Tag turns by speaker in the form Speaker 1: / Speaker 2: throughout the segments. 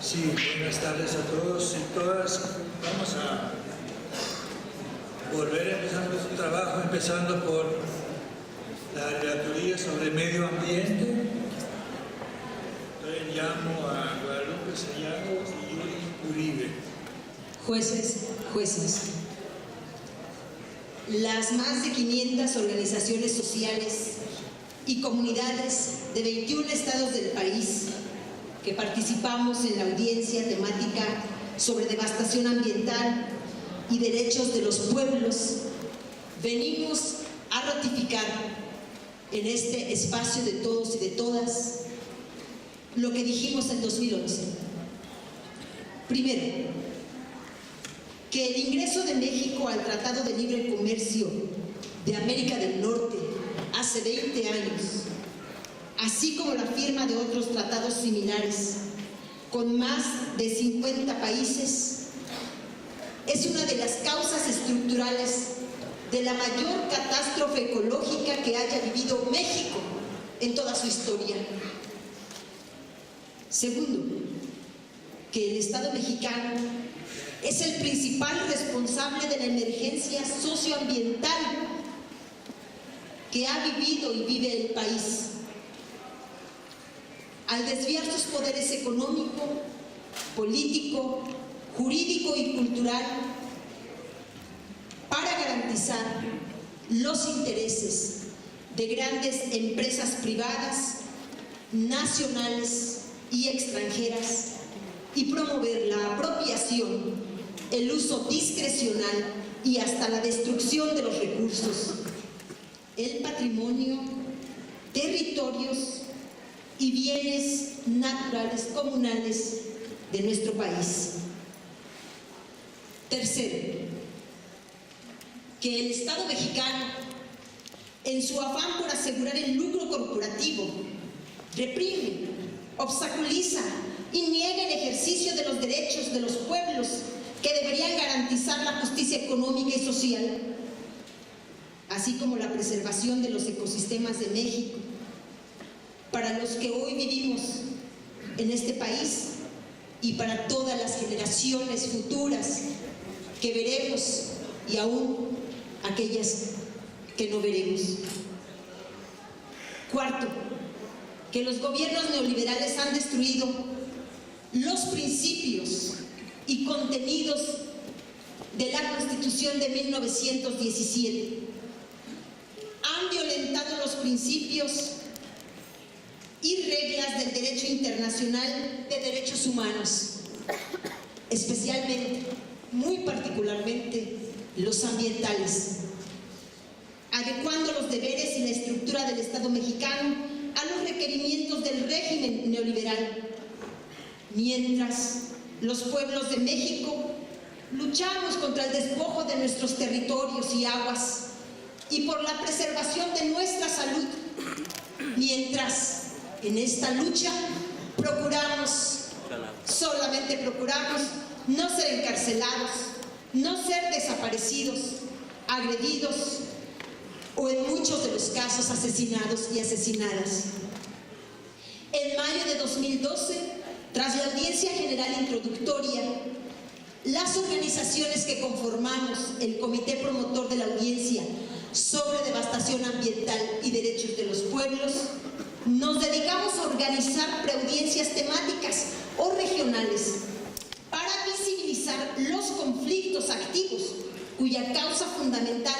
Speaker 1: Sí, buenas tardes a todos y todas. Vamos a volver a empezar nuestro trabajo, empezando por la relatoría sobre medio ambiente. Entonces llamo a Guadalupe Sayago y Yuri Uribe.
Speaker 2: Jueces, las más de 500 organizaciones sociales y comunidades de 21 estados del país que participamos en la audiencia temática sobre devastación ambiental y derechos de los pueblos, venimos a ratificar en este espacio de todos y de todas lo que dijimos en 2011. Primero, que el ingreso de México al Tratado de Libre Comercio de América del Norte hace 20 años, así como la firma de otros tratados similares con más de 50 países, es una de las causas estructurales de la mayor catástrofe ecológica que haya vivido México en toda su historia. Segundo, que el Estado mexicano es el principal responsable de la emergencia socioambiental que ha vivido y vive el país, al desviar sus poderes económico, político, jurídico y cultural para garantizar los intereses de grandes empresas privadas, nacionales y extranjeras, y promover la apropiación, el uso discrecional y hasta la destrucción de los recursos, el patrimonio, territorios y bienes naturales comunales de nuestro país. Tercero, que el Estado mexicano, en su afán por asegurar el lucro corporativo, reprime, obstaculiza y niega el ejercicio de los derechos de los pueblos que deberían garantizar la justicia económica y social, así como la preservación de los ecosistemas de México, para los que hoy vivimos en este país y para todas las generaciones futuras que veremos y aún aquellas que no veremos. Cuarto, que los gobiernos neoliberales han destruido los principios y contenidos de la Constitución de 1917. Han violentado los principios y reglas del derecho internacional de derechos humanos, especialmente, muy particularmente, los ambientales, adecuando los deberes y la estructura del Estado mexicano a los requerimientos del régimen neoliberal, mientras los pueblos de México luchamos contra el despojo de nuestros territorios y aguas y por la preservación de nuestra salud, mientras en esta lucha solamente procuramos no ser encarcelados, no ser desaparecidos, agredidos o en muchos de los casos asesinados y asesinadas. En mayo de 2012, tras la audiencia general introductoria, las organizaciones que conformamos el Comité Promotor de la Audiencia sobre Devastación Ambiental y Derechos de los Pueblos, nos dedicamos a organizar preaudiencias temáticas o regionales para visibilizar los conflictos activos cuya causa fundamental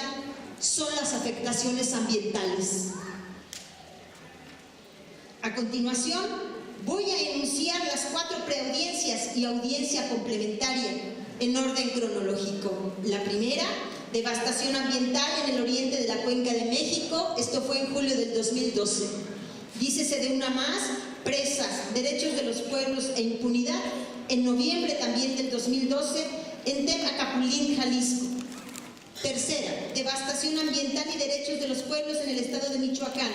Speaker 2: son las afectaciones ambientales. A continuación, voy a enunciar las 4 preaudiencias y audiencia complementaria en orden cronológico. La primera, devastación ambiental en el oriente de la Cuenca de México. Esto fue en julio del 2012. Dícese de una más, presas, derechos de los pueblos e impunidad, en noviembre también del 2012, en Temacapulín, Jalisco. Tercera, devastación ambiental y derechos de los pueblos en el estado de Michoacán,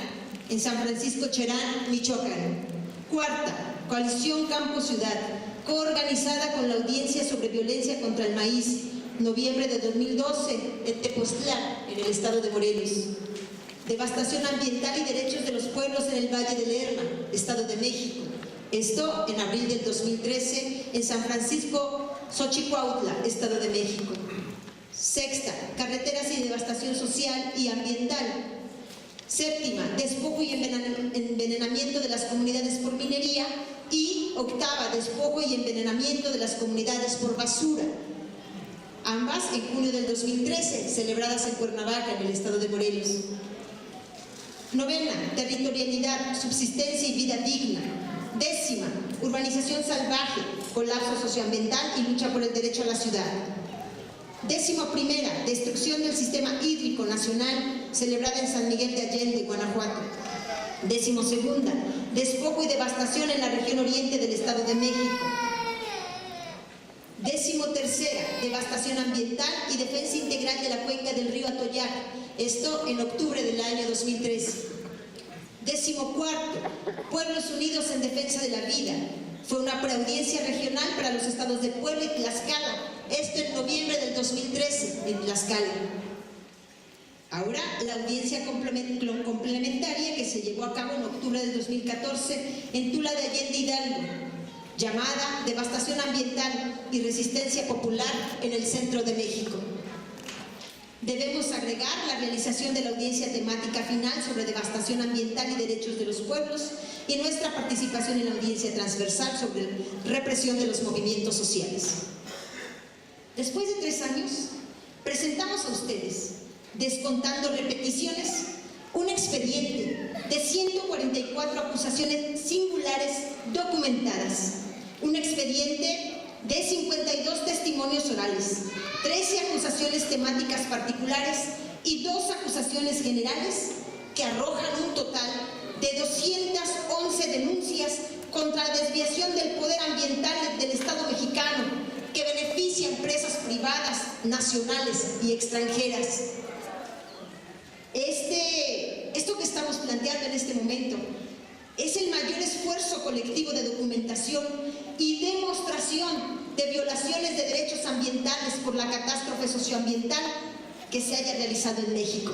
Speaker 2: en San Francisco Cherán, Michoacán. Cuarta, coalición Campo-Ciudad, coorganizada con la Audiencia sobre Violencia contra el Maíz, noviembre de 2012, en Tepoztlán, en el estado de Morelos. Devastación ambiental y derechos de los pueblos en el Valle de Lerma, Estado de México, Esto en abril del 2013 en San Francisco, Xochicuautla, Estado de México. Sexta, carreteras y devastación social y ambiental. Séptima, despojo y envenenamiento de las comunidades por minería. Y octava, despojo y envenenamiento de las comunidades por basura. Ambas en junio del 2013, celebradas en Cuernavaca, en el estado de Morelos. Novena, territorialidad, subsistencia y vida digna. Décima, urbanización salvaje, colapso socioambiental y lucha por el derecho a la ciudad. Décima primera, destrucción del sistema hídrico nacional, celebrada en San Miguel de Allende, Guanajuato. Décimo segunda, despojo y devastación en la región oriente del Estado de México. Décimo tercera, devastación ambiental y defensa integral de la cuenca del río Atoyac. Esto en octubre del año 2013. Décimo cuarto, Pueblos Unidos en Defensa de la Vida. Fue una preaudiencia regional para los estados de Puebla y Tlaxcala. Esto en noviembre del 2013 en Tlaxcala. Ahora la audiencia complementaria que se llevó a cabo en octubre del 2014 en Tula de Allende, Hidalgo, llamada Devastación Ambiental y Resistencia Popular en el centro de México. Debemos agregar la realización de la audiencia temática final sobre devastación ambiental y derechos de los pueblos y nuestra participación en la audiencia transversal sobre represión de los movimientos sociales. Después de 3 años, presentamos a ustedes, descontando repeticiones, un expediente de 144 acusaciones singulares documentadas, un expediente de 52 testimonios orales, 13 acusaciones temáticas particulares y 2 acusaciones generales que arrojan un total de 211 denuncias contra la desviación del poder ambiental del Estado mexicano que beneficia a empresas privadas, nacionales y extranjeras. Esto que estamos planteando en este momento es el mayor esfuerzo colectivo de documentación y demostración de violaciones de derechos ambientales por la catástrofe socioambiental que se haya realizado en México.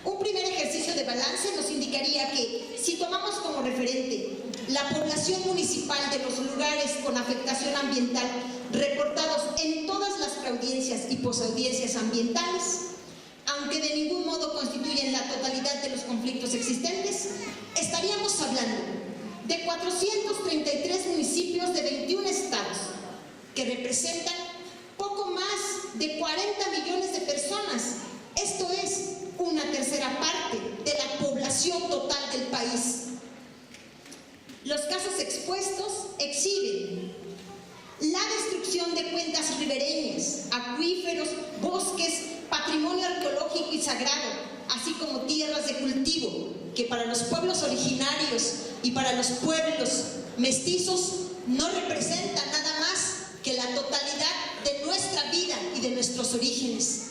Speaker 2: Un primer ejercicio de balance nos indicaría que, si tomamos como referente la población municipal de los lugares con afectación ambiental reportados en todas las preaudiencias y posaudiencias ambientales, aunque de ningún modo constituyen la totalidad de los conflictos existentes, estaríamos hablando de 433 municipios de 21 estados, que representan poco más de 40 millones de personas. Esto es una tercera parte de la población total del país. Los casos expuestos exhiben la destrucción de cuencas ribereñas, acuíferos, bosques, patrimonio arqueológico y sagrado, así como tierras de cultivo, que para los pueblos originarios y para los pueblos mestizos no representan nada más que la totalidad de nuestra vida y de nuestros orígenes.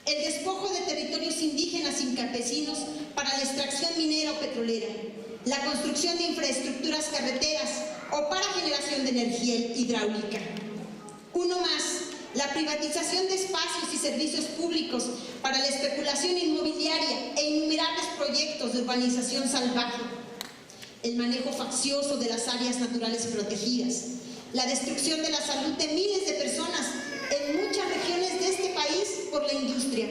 Speaker 2: El despojo de territorios indígenas y campesinos para la extracción minera o petrolera, la construcción de infraestructuras carreteras o para generación de energía hidráulica. Uno más, la privatización de espacios y servicios públicos para la especulación inmobiliaria e innumerables proyectos de urbanización salvaje, el manejo faccioso de las áreas naturales protegidas, la destrucción de la salud de miles de personas en muchas regiones de este país por la industria,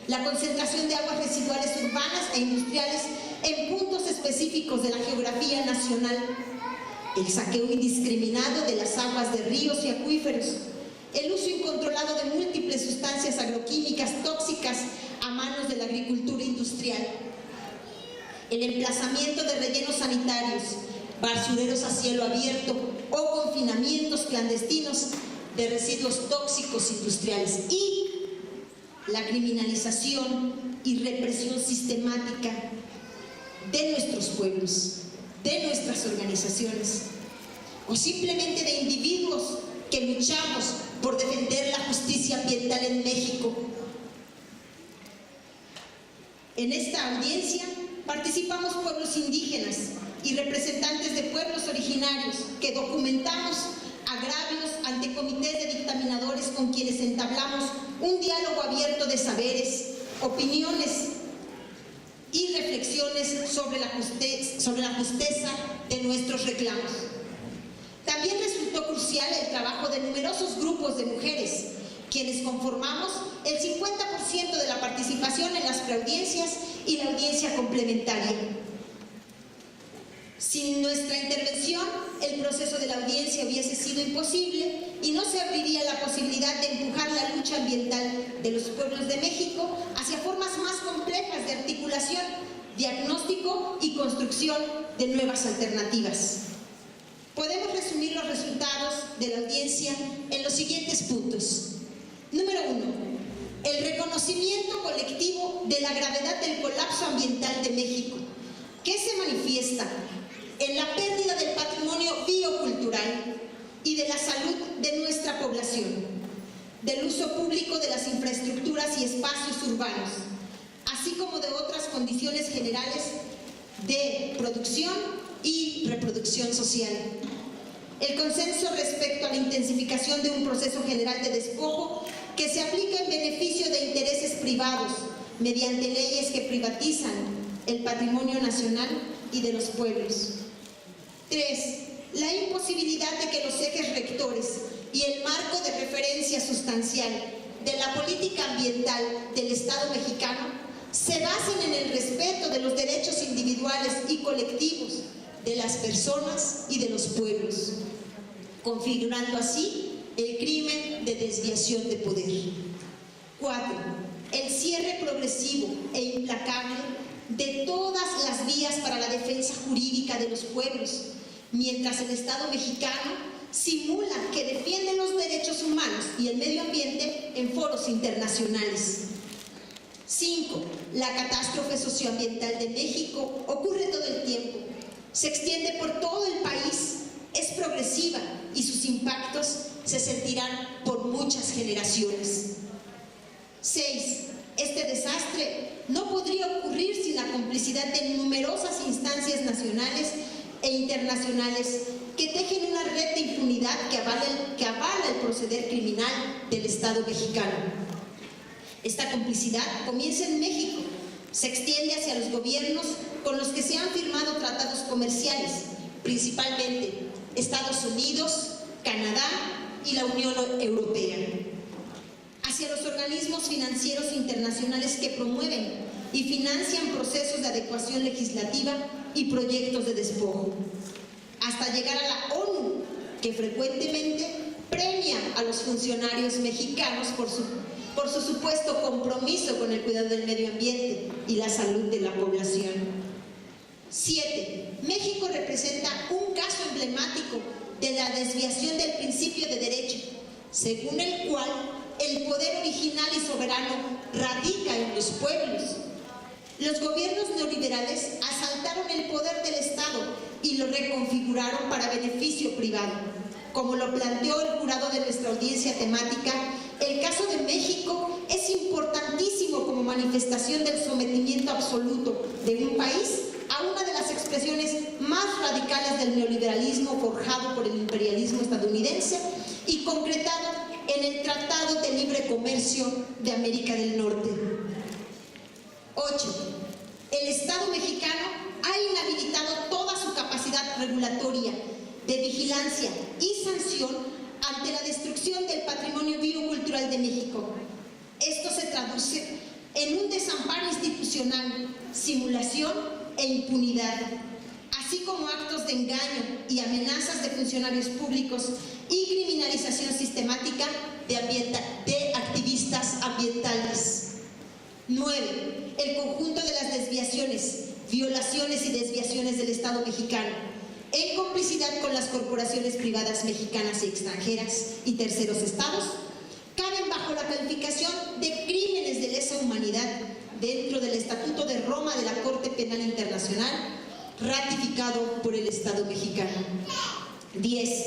Speaker 2: la concentración de aguas residuales urbanas e industriales en puntos específicos de la geografía nacional, el saqueo indiscriminado de las aguas de ríos y acuíferos, el uso incontrolado de múltiples sustancias agroquímicas tóxicas a manos de la agricultura industrial, el emplazamiento de rellenos sanitarios, basureros a cielo abierto o confinamientos clandestinos de residuos tóxicos industriales y la criminalización y represión sistemática de nuestros pueblos, de nuestras organizaciones o simplemente de individuos que luchamos por defender la justicia ambiental en México. En esta audiencia participamos pueblos indígenas y representantes de pueblos originarios que documentamos agravios ante comités de dictaminadores con quienes entablamos un diálogo abierto de saberes, opiniones y reflexiones sobre la justeza de nuestros reclamos. También resultó crucial el trabajo de numerosos grupos de mujeres, quienes conformamos el 50% de la participación en las preaudiencias y la audiencia complementaria. Sin nuestra intervención, el proceso de la audiencia hubiese sido imposible y no se abriría la posibilidad de empujar la lucha ambiental de los pueblos de México hacia formas más complejas de articulación, diagnóstico y construcción de nuevas alternativas. Podemos resumir los resultados de la audiencia en los siguientes puntos. Número 1. El reconocimiento colectivo de la gravedad del colapso ambiental de México, que se manifiesta en la pérdida del patrimonio biocultural y de la salud de nuestra población, del uso público de las infraestructuras y espacios urbanos, así como de otras condiciones generales de producción y reproducción social. El consenso respecto a la intensificación de un proceso general de despojo que se aplica en beneficio de intereses privados mediante leyes que privatizan el patrimonio nacional y de los pueblos. 3. La imposibilidad de que los ejes rectores y el marco de referencia sustancial de la política ambiental del Estado mexicano se basen en el respeto de los derechos individuales y colectivos de las personas y de los pueblos, configurando así el crimen de desviación de poder. 4. El cierre progresivo e implacable de todas las vías para la defensa jurídica de los pueblos, mientras el Estado mexicano simula que defiende los derechos humanos y el medio ambiente en foros internacionales. 5. La catástrofe socioambiental de México ocurre todo el tiempo, se extiende por todo el país, es progresiva y sus impactos se sentirán por muchas generaciones. 6. Este desastre no podría ocurrir sin la complicidad de numerosas instancias nacionales e internacionales que tejen una red de impunidad que avala el proceder criminal del Estado mexicano. Esta complicidad comienza en México, se extiende hacia los gobiernos con los que se han firmado tratados comerciales, principalmente Estados Unidos, Canadá y la Unión Europea, hacia los organismos financieros internacionales que promueven y financian procesos de adecuación legislativa y proyectos de despojo, hasta llegar a la ONU, que frecuentemente premia a los funcionarios mexicanos por su supuesto compromiso con el cuidado del medio ambiente y la salud de la población. 7. México representa un caso emblemático de la desviación del principio de derecho, según el cual el poder original y soberano radica en los pueblos. Los gobiernos neoliberales asaltaron el poder del Estado y lo reconfiguraron para beneficio privado. Como lo planteó el jurado de nuestra audiencia temática, el caso de México es importantísimo como manifestación del sometimiento absoluto de un país a una de las expresiones más radicales del neoliberalismo forjado por el imperialismo estadounidense y concretado en el Tratado de Libre Comercio de América del Norte. 8. El Estado mexicano ha inhabilitado toda su capacidad regulatoria de vigilancia y sanción ante la destrucción del patrimonio biocultural de México. Esto se traduce en un desamparo institucional, simulación e impunidad, así como actos de engaño y amenazas de funcionarios públicos y criminalización sistemática de activistas ambientales. 9. El conjunto de las desviaciones, violaciones y desviaciones del Estado mexicano, en complicidad con las corporaciones privadas mexicanas y extranjeras y terceros estados, caben bajo la calificación de crímenes de lesa humanidad dentro del Estatuto de Roma de la Corte Penal Internacional, ratificado por el Estado mexicano. 10.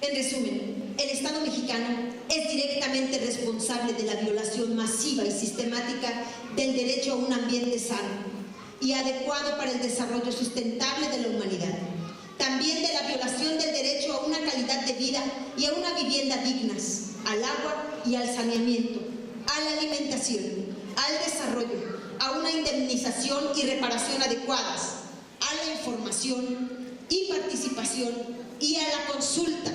Speaker 2: En resumen, el Estado mexicano es directamente responsable de la violación masiva y sistemática del derecho a un ambiente sano y adecuado para el desarrollo sustentable de la humanidad. También de la violación del derecho a una calidad de vida y a una vivienda dignas, al agua y al saneamiento, a la alimentación, al desarrollo, a una indemnización y reparación adecuadas, a la información información y a la consulta,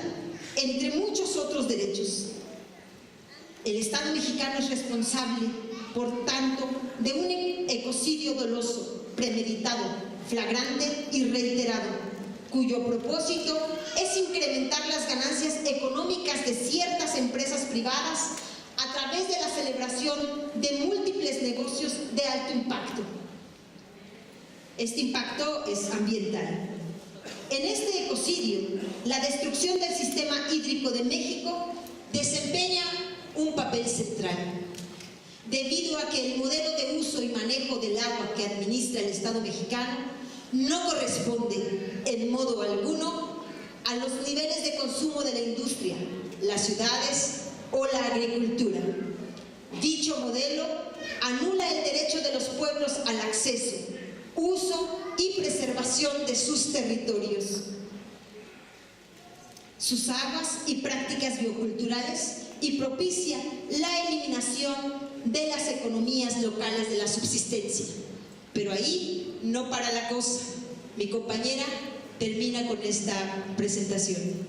Speaker 2: entre muchos otros derechos. El Estado mexicano es responsable, por tanto, de un ecocidio doloso, premeditado, flagrante y reiterado, cuyo propósito es incrementar las ganancias económicas de ciertas empresas privadas a través de la celebración de múltiples negocios de alto impacto. Este impacto es ambiental. En este ecocidio, la destrucción del sistema hídrico de México desempeña un papel central, debido a que el modelo de uso y manejo del agua que administra el Estado mexicano no corresponde en modo alguno a los niveles de consumo de la industria, las ciudades o la agricultura. Dicho modelo anula el derecho de los pueblos al acceso, uso y preservación de sus territorios, sus aguas y prácticas bioculturales, y propicia la eliminación de las economías locales de la subsistencia. Pero ahí no para la cosa. Mi compañera termina con esta presentación.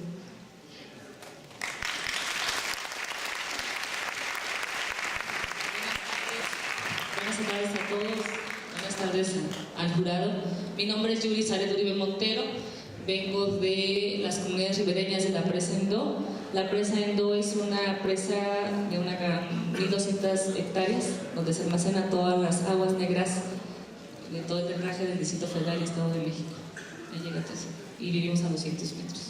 Speaker 3: Buenas tardes a todos, buenas tardes al jurado. Mi nombre es Yuri Zaret Uribe Montero, vengo de las comunidades ribereñas de la presa Endó. La presa Endó es una presa de 1.200 hectáreas, donde se almacenan todas las aguas negras de todo el drenaje del Distrito Federal y Estado de México. Ahí llega y vivimos a 200 metros.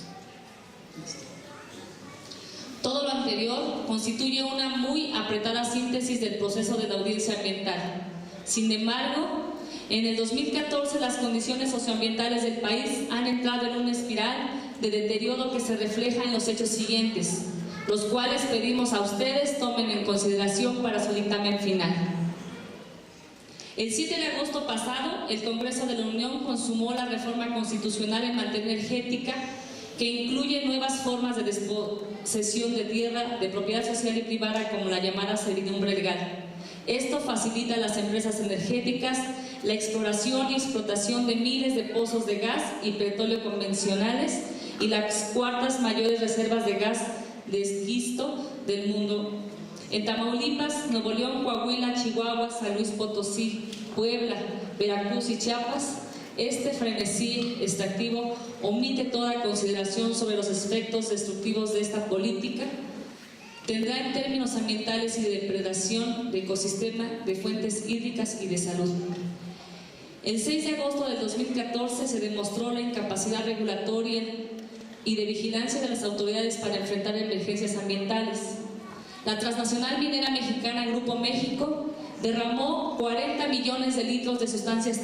Speaker 3: Todo lo anterior constituye una muy apretada síntesis del proceso de la audiencia ambiental. Sin embargo, en el 2014 las condiciones socioambientales del país han entrado en una espiral de deterioro que se refleja en los hechos siguientes, los cuales pedimos a ustedes tomen en consideración para su dictamen final. El 7 de agosto pasado, el Congreso de la Unión consumó la reforma constitucional en materia energética que incluye nuevas formas de desposesión de tierra, de propiedad social y privada, como la llamada servidumbre legal. Esto facilita a las empresas energéticas la exploración y explotación de miles de pozos de gas y petróleo convencionales y las cuartas mayores reservas de gas de esquisto del mundo. En Tamaulipas, Nuevo León, Coahuila, Chihuahua, San Luis Potosí, Puebla, Veracruz y Chiapas, este frenesí extractivo omite toda consideración sobre los efectos destructivos de esta política. Tendrá en términos ambientales y de depredación de ecosistema, de fuentes hídricas y de salud. El 6 de agosto del 2014 se demostró la incapacidad regulatoria y de vigilancia de las autoridades para enfrentar emergencias ambientales. La transnacional minera mexicana Grupo México derramó 40 millones de litros de sustancias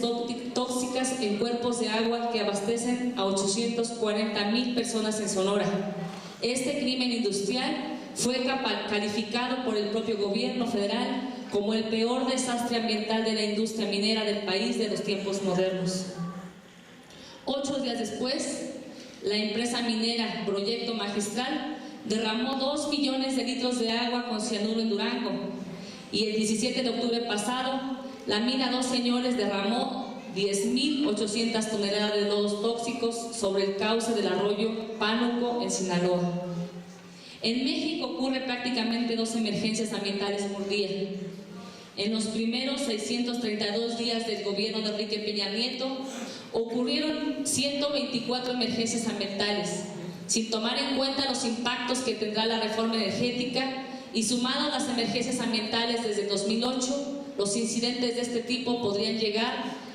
Speaker 3: tóxicas en cuerpos de agua que abastecen a 840,000 personas en Sonora. Este crimen industrial fue calificado por el propio gobierno federal como el peor desastre ambiental de la industria minera del país de los tiempos modernos. 8 días después, la empresa minera Proyecto Magistral derramó 2 millones de litros de agua con cianuro en Durango, y el 17 de octubre pasado, la mina Dos Señores derramó 10.800 toneladas de lodos tóxicos sobre el cauce del arroyo Pánuco en Sinaloa. En México ocurre prácticamente 2 emergencias ambientales por día. En los primeros 632 días del gobierno de Enrique Peña Nieto, ocurrieron 124 emergencias ambientales, sin tomar en cuenta los impactos que tendrá la reforma energética, y sumado a las emergencias ambientales desde 2008, los incidentes de este tipo podrían llegar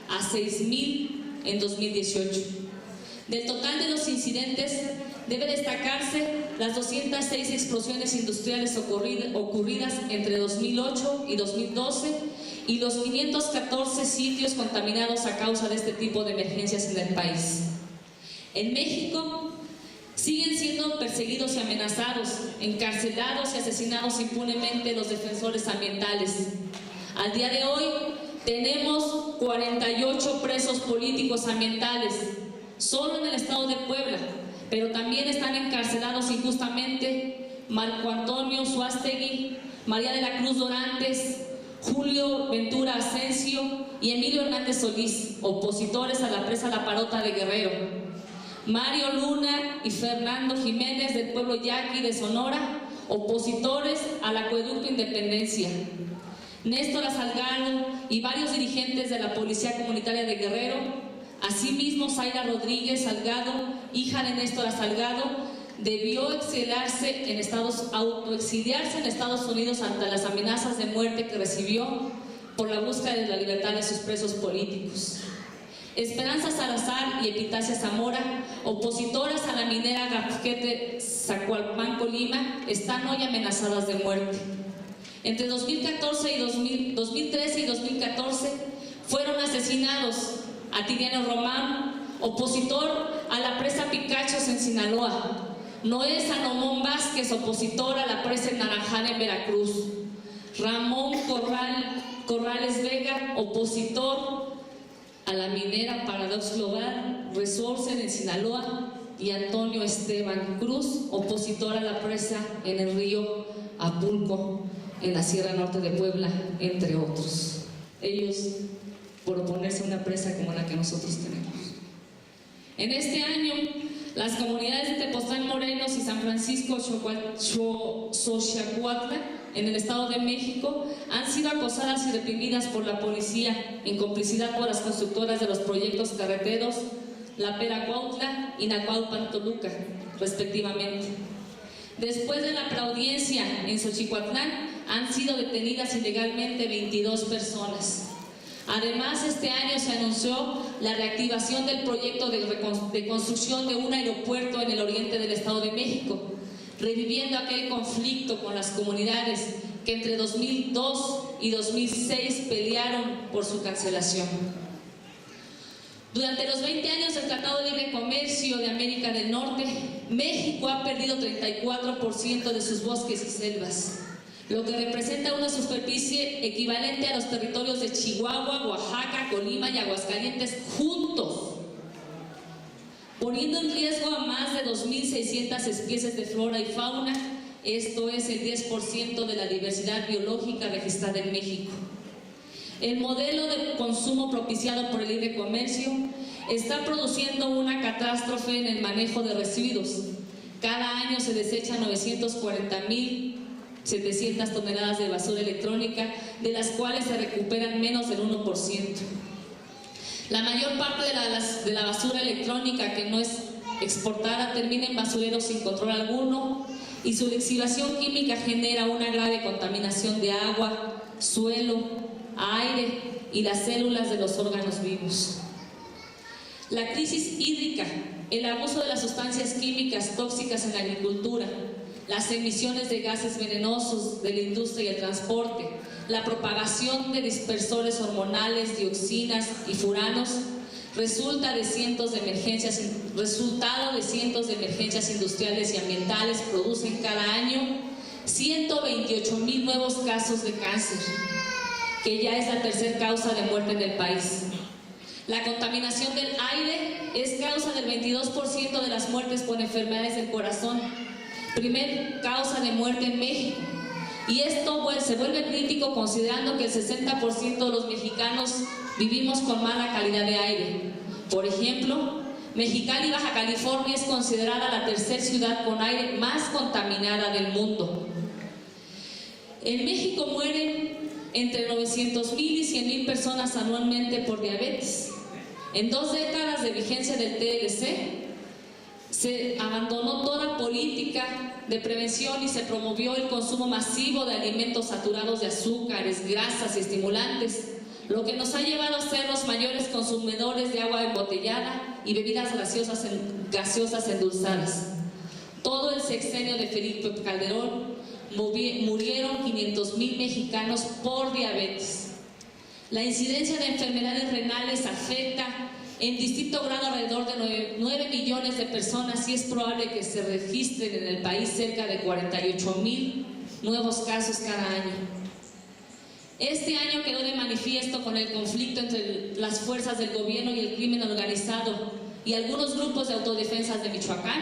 Speaker 3: a 6.000 en 2018. Del total de los incidentes, debe destacarse las 206 explosiones industriales ocurridas entre 2008 y 2012 y los 514 sitios contaminados a causa de este tipo de emergencias en el país. En México, siguen siendo perseguidos y amenazados, encarcelados y asesinados impunemente los defensores ambientales. Al día de hoy tenemos 48 presos políticos ambientales, solo en el estado de Puebla, pero también están encarcelados injustamente Marco Antonio Suástegui, María de la Cruz Dorantes, Julio Ventura Asensio y Emilio Hernández Solís, opositores a la presa La Parota de Guerrero. Mario Luna y Fernando Jiménez del pueblo yaqui de Sonora, opositores al Acueducto Independencia. Néstor Salgado y varios dirigentes de la Policía Comunitaria de Guerrero. Asimismo, Zaira Rodríguez Salgado, hija de Néstor Salgado, debió autoexiliarse en Estados Unidos ante las amenazas de muerte que recibió por la búsqueda de la libertad de sus presos políticos. Esperanza Salazar y Epitacia Zamora, opositoras a la minera Gafquete Zacualpan, Colima, están hoy amenazadas de muerte. Entre 2013 y 2014 fueron asesinados Atiliano Román, opositor a la presa Picachos en Sinaloa; Noé Salomón Vázquez, opositor a la presa Naranjal en Veracruz; Ramón Corrales Vega, opositor a la minera Paradox Global Resources en Sinaloa; y Antonio Esteban Cruz, opositor a la presa en el río Apulco en la Sierra Norte de Puebla, entre otros. Ellos por oponerse a una presa como la que nosotros tenemos. En este año, las comunidades de Tepoztlán Morelos y San Francisco Xochiacuautla, en el Estado de México, han sido acosadas y reprimidas por la policía en complicidad con las constructoras de los proyectos carreteros La Pera Cuautla y Nacuaupan Toluca, respectivamente. Después de la preaudiencia en Xochicuatlán, han sido detenidas ilegalmente 22 personas. Además, este año se anunció la reactivación del proyecto de construcción de un aeropuerto en el oriente del Estado de México, reviviendo aquel conflicto con las comunidades que entre 2002 y 2006 pelearon por su cancelación. Durante los 20 años del Tratado de Libre Comercio de América del Norte, México ha perdido 34% de sus bosques y selvas, lo que representa una superficie equivalente a los territorios de Chihuahua, Oaxaca, Colima y Aguascalientes juntos, poniendo en riesgo a más de 2.600 especies de flora y fauna. Esto es el 10% de la diversidad biológica registrada en México. El modelo de consumo propiciado por el libre comercio está produciendo una catástrofe en el manejo de residuos. Cada año se desechan 940.700 toneladas de basura electrónica, de las cuales se recuperan menos del 1%. La mayor parte de la basura electrónica que no es exportada termina en basureros sin control alguno, y su lixiviación química genera una grave contaminación de agua, suelo, aire y las células de los órganos vivos. La crisis hídrica, el abuso de las sustancias químicas tóxicas en la agricultura, las emisiones de gases venenosos de la industria y el transporte, la propagación de dispersores hormonales, dioxinas y furanos, resultado de cientos de emergencias industriales y ambientales, producen cada año 128,000 nuevos casos de cáncer, que ya es la tercera causa de muerte en el país. La contaminación del aire es causa del 22% de las muertes por enfermedades del corazón, primer causa de muerte en México. Y esto se vuelve crítico considerando que el 60% de los mexicanos vivimos con mala calidad de aire. Por ejemplo, Mexicali, Baja California, es considerada la tercera ciudad con aire más contaminada del mundo. En México mueren entre 900,000 y 100,000 personas anualmente por diabetes. En 2 décadas de vigencia del TLC, se abandonó toda política de prevención y se promovió el consumo masivo de alimentos saturados de azúcares, grasas y estimulantes, lo que nos ha llevado a ser los mayores consumidores de agua embotellada y bebidas gaseosas endulzadas. Todo el sexenio de Felipe Calderón murieron 500,000 mexicanos por diabetes. La incidencia de enfermedades renales afecta en distinto grado alrededor de 9 millones de personas, y es probable que se registren en el país cerca de 48,000 nuevos casos cada año. Este año quedó de manifiesto con el conflicto entre las fuerzas del gobierno y el crimen organizado y algunos grupos de autodefensas de Michoacán,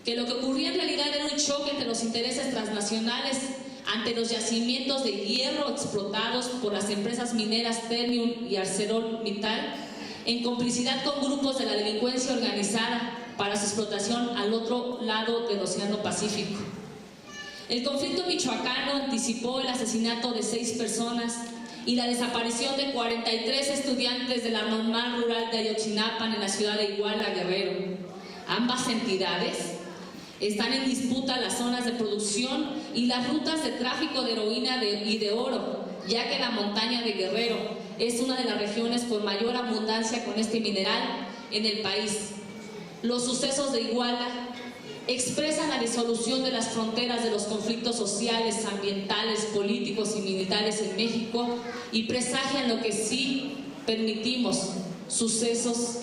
Speaker 3: que lo que ocurría en realidad era un choque entre los intereses transnacionales ante los yacimientos de hierro explotados por las empresas mineras Ternium y ArcelorMittal en complicidad con grupos de la delincuencia organizada para su explotación al otro lado del Océano Pacífico. El conflicto michoacano anticipó el asesinato de 6 personas y la desaparición de 43 estudiantes de la normal rural de Ayotzinapan en la ciudad de Iguala, Guerrero. Ambas entidades están en disputa las zonas de producción y las rutas de tráfico de heroína y de oro, ya que la montaña de Guerrero es una de las regiones con mayor abundancia con este mineral en el país. Los sucesos de Iguala expresan la disolución de las fronteras de los conflictos sociales, ambientales, políticos y militares en México y presagian lo que sí permitimos, sucesos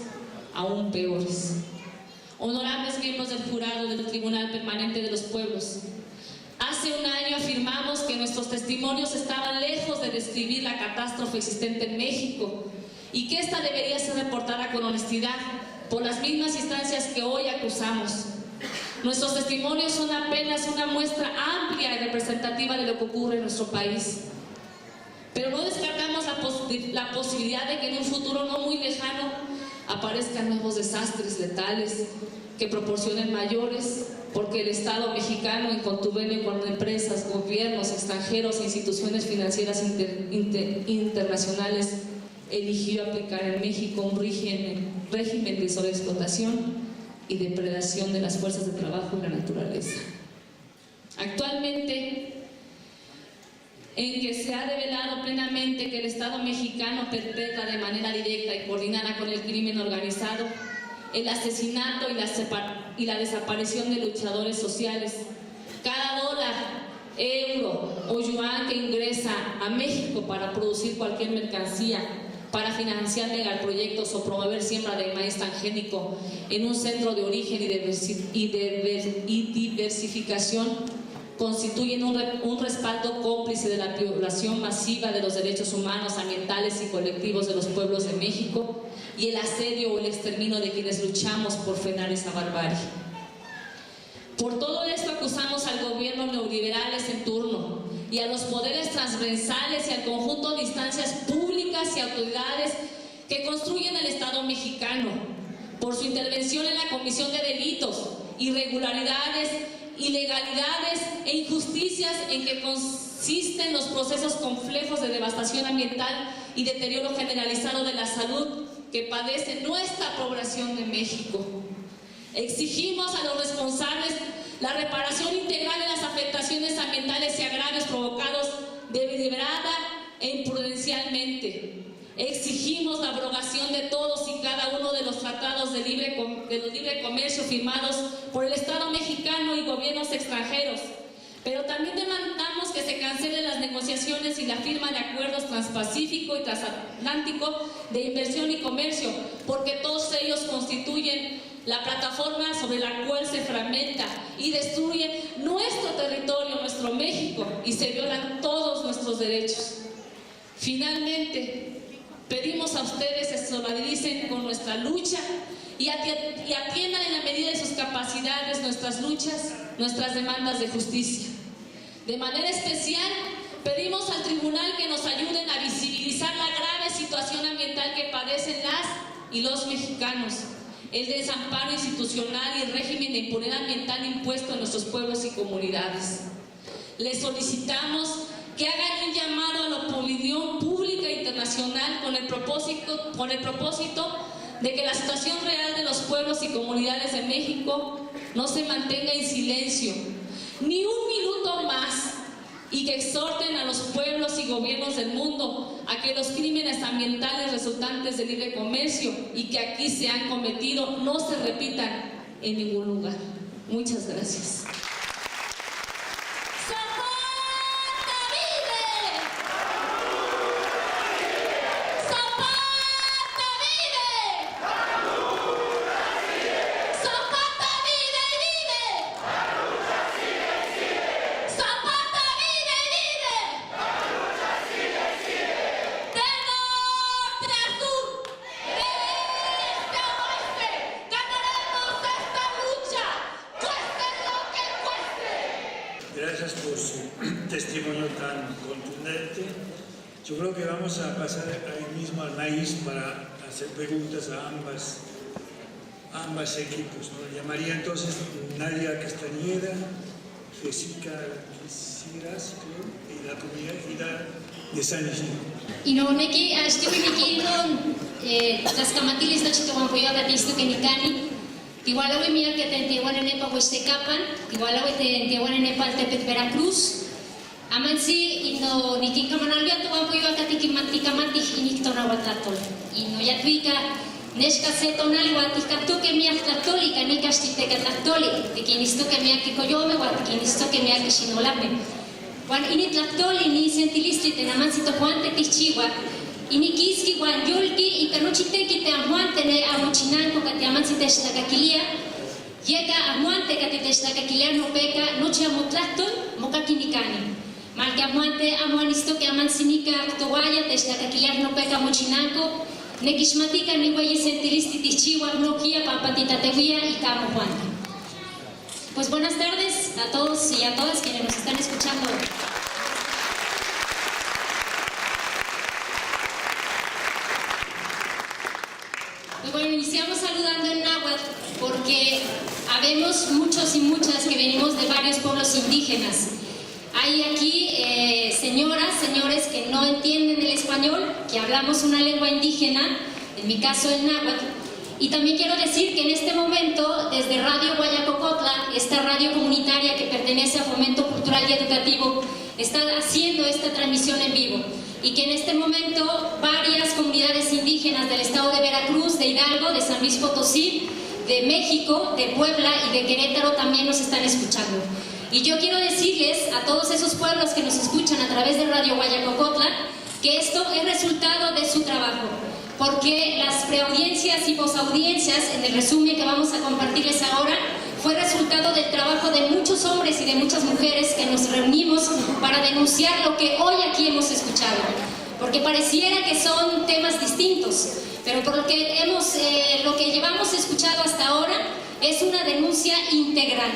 Speaker 3: aún peores. Honorables miembros del jurado del Tribunal Permanente de los Pueblos, hace un año afirmamos que nuestros testimonios estaban lejos de describir la catástrofe existente en México y que esta debería ser reportada con honestidad por las mismas instancias que hoy acusamos. Nuestros testimonios son apenas una muestra amplia y representativa de lo que ocurre en nuestro país. Pero no descartamos la posibilidad de que en un futuro no muy lejano aparezcan nuevos desastres letales que proporcionen mayores, porque el Estado mexicano, en contubernio con empresas, gobiernos, extranjeros e instituciones financieras internacionales, eligió aplicar en México un régimen de sobreexplotación y depredación de las fuerzas de trabajo y la naturaleza. Actualmente, en que se ha revelado plenamente que el Estado mexicano perpetra de manera directa y coordinada con el crimen organizado el asesinato y la desaparición de luchadores sociales. Cada dólar, euro o yuan que ingresa a México para producir cualquier mercancía, para financiar megaproyectos o promover siembra de maíz transgénico en un centro de origen y diversificación, constituyen un respaldo cómplice de la violación masiva de los derechos humanos, ambientales y colectivos de los pueblos de México y el asedio o el exterminio de quienes luchamos por frenar esa barbarie. Por todo esto acusamos al gobierno neoliberales en turno y a los poderes transversales y al conjunto de instancias públicas y autoridades que construyen el Estado mexicano por su intervención en la comisión de delitos, irregularidades, ilegalidades e injusticias en que consisten los procesos complejos de devastación ambiental y deterioro generalizado de la salud que padece nuestra población de México. Exigimos a los responsables la reparación integral de las afectaciones ambientales y agravios provocados deliberada e imprudencialmente. Exigimos la abrogación de todos y cada uno de los tratados de libre comercio firmados por el Estado mexicano y gobiernos extranjeros. Pero también demandamos que se cancelen las negociaciones y la firma de acuerdos transpacífico y transatlántico de inversión y comercio, porque todos ellos constituyen la plataforma sobre la cual se fragmenta y destruye nuestro territorio, nuestro México, y se violan todos nuestros derechos. Finalmente, pedimos a ustedes se solidaricen con nuestra lucha y atiendan en la medida de sus capacidades nuestras luchas, nuestras demandas de justicia. De manera especial, pedimos al tribunal que nos ayuden a visibilizar la grave situación ambiental que padecen las y los mexicanos, el desamparo institucional y el régimen de impunidad ambiental impuesto en nuestros pueblos y comunidades. Les solicitamos que hagan un llamado a la opinión pública internacional con el propósito de que la situación real de los pueblos y comunidades de México no se mantenga en silencio ni un minuto más, y que exhorten a los pueblos y gobiernos del mundo a que los crímenes ambientales resultantes del libre comercio y que aquí se han cometido no se repitan en ningún lugar. Muchas gracias.
Speaker 1: Gracias por su testimonio tan contundente. Yo creo que vamos a pasar ahí mismo al maíz para hacer preguntas a ambos equipos, ¿no? Llamaría entonces Nadia Castañeda, Jessica Quisieras, y la comunidad de San Isidro.
Speaker 4: Y no neki ashtiwiniki no las camatilis no chito guampoyo gatisto que nikani igual hoy mira que te entiendan en epa pues te capan igual hoy te entiendan en epa el Tepet Veracruz amansi y no ni quien camanal ya tu guampoyo gatiki mati inictona watatol y no ya tuica neshka setonal watikatu que mi católica ni castiteca católica de quien esto que mi aquí coyome quien esto que mi aquí shinolame Juan ini tlaktoli ni sentilistri te namansito Juante tichiwa ini kiski Juan yulki y kanochite que te amuante ne amuchinanco que te amansite shtakakilia llega amuante que te shtakakilia no peca noche amotlaktol mokakinikani mal que amuante amuanisto que amansinika actuaya te shtakakilia no peca amuchinanco ne kishmatika ni güey sentilistri tichiwa no kia papatita tevia y camo Juante. Pues buenas tardes a todos y a todas quienes nos están escuchando. Pues bueno, iniciamos saludando en náhuatl porque habemos muchos y muchas que venimos de varios pueblos indígenas. Hay aquí señoras, señores que no entienden el español, que hablamos una lengua indígena, en mi caso el náhuatl. Y también quiero decir que en este momento, desde Radio Guayacocotla, esta radio comunitaria que pertenece a Fomento Cultural y Educativo, está haciendo esta transmisión en vivo. Y que en este momento varias comunidades indígenas del estado de Veracruz, de Hidalgo, de San Luis Potosí, de México, de Puebla y de Querétaro también nos están escuchando. Y yo quiero decirles a todos esos pueblos que nos escuchan a través de Radio Guayacocotla que esto es resultado de su trabajo. Porque las preaudiencias y posaudiencias, en el resumen que vamos a compartirles ahora, fue resultado del trabajo de muchos hombres y de muchas mujeres que nos reunimos para denunciar lo que hoy aquí hemos escuchado. Porque pareciera que son temas distintos, pero por lo que llevamos escuchado hasta ahora es una denuncia integral.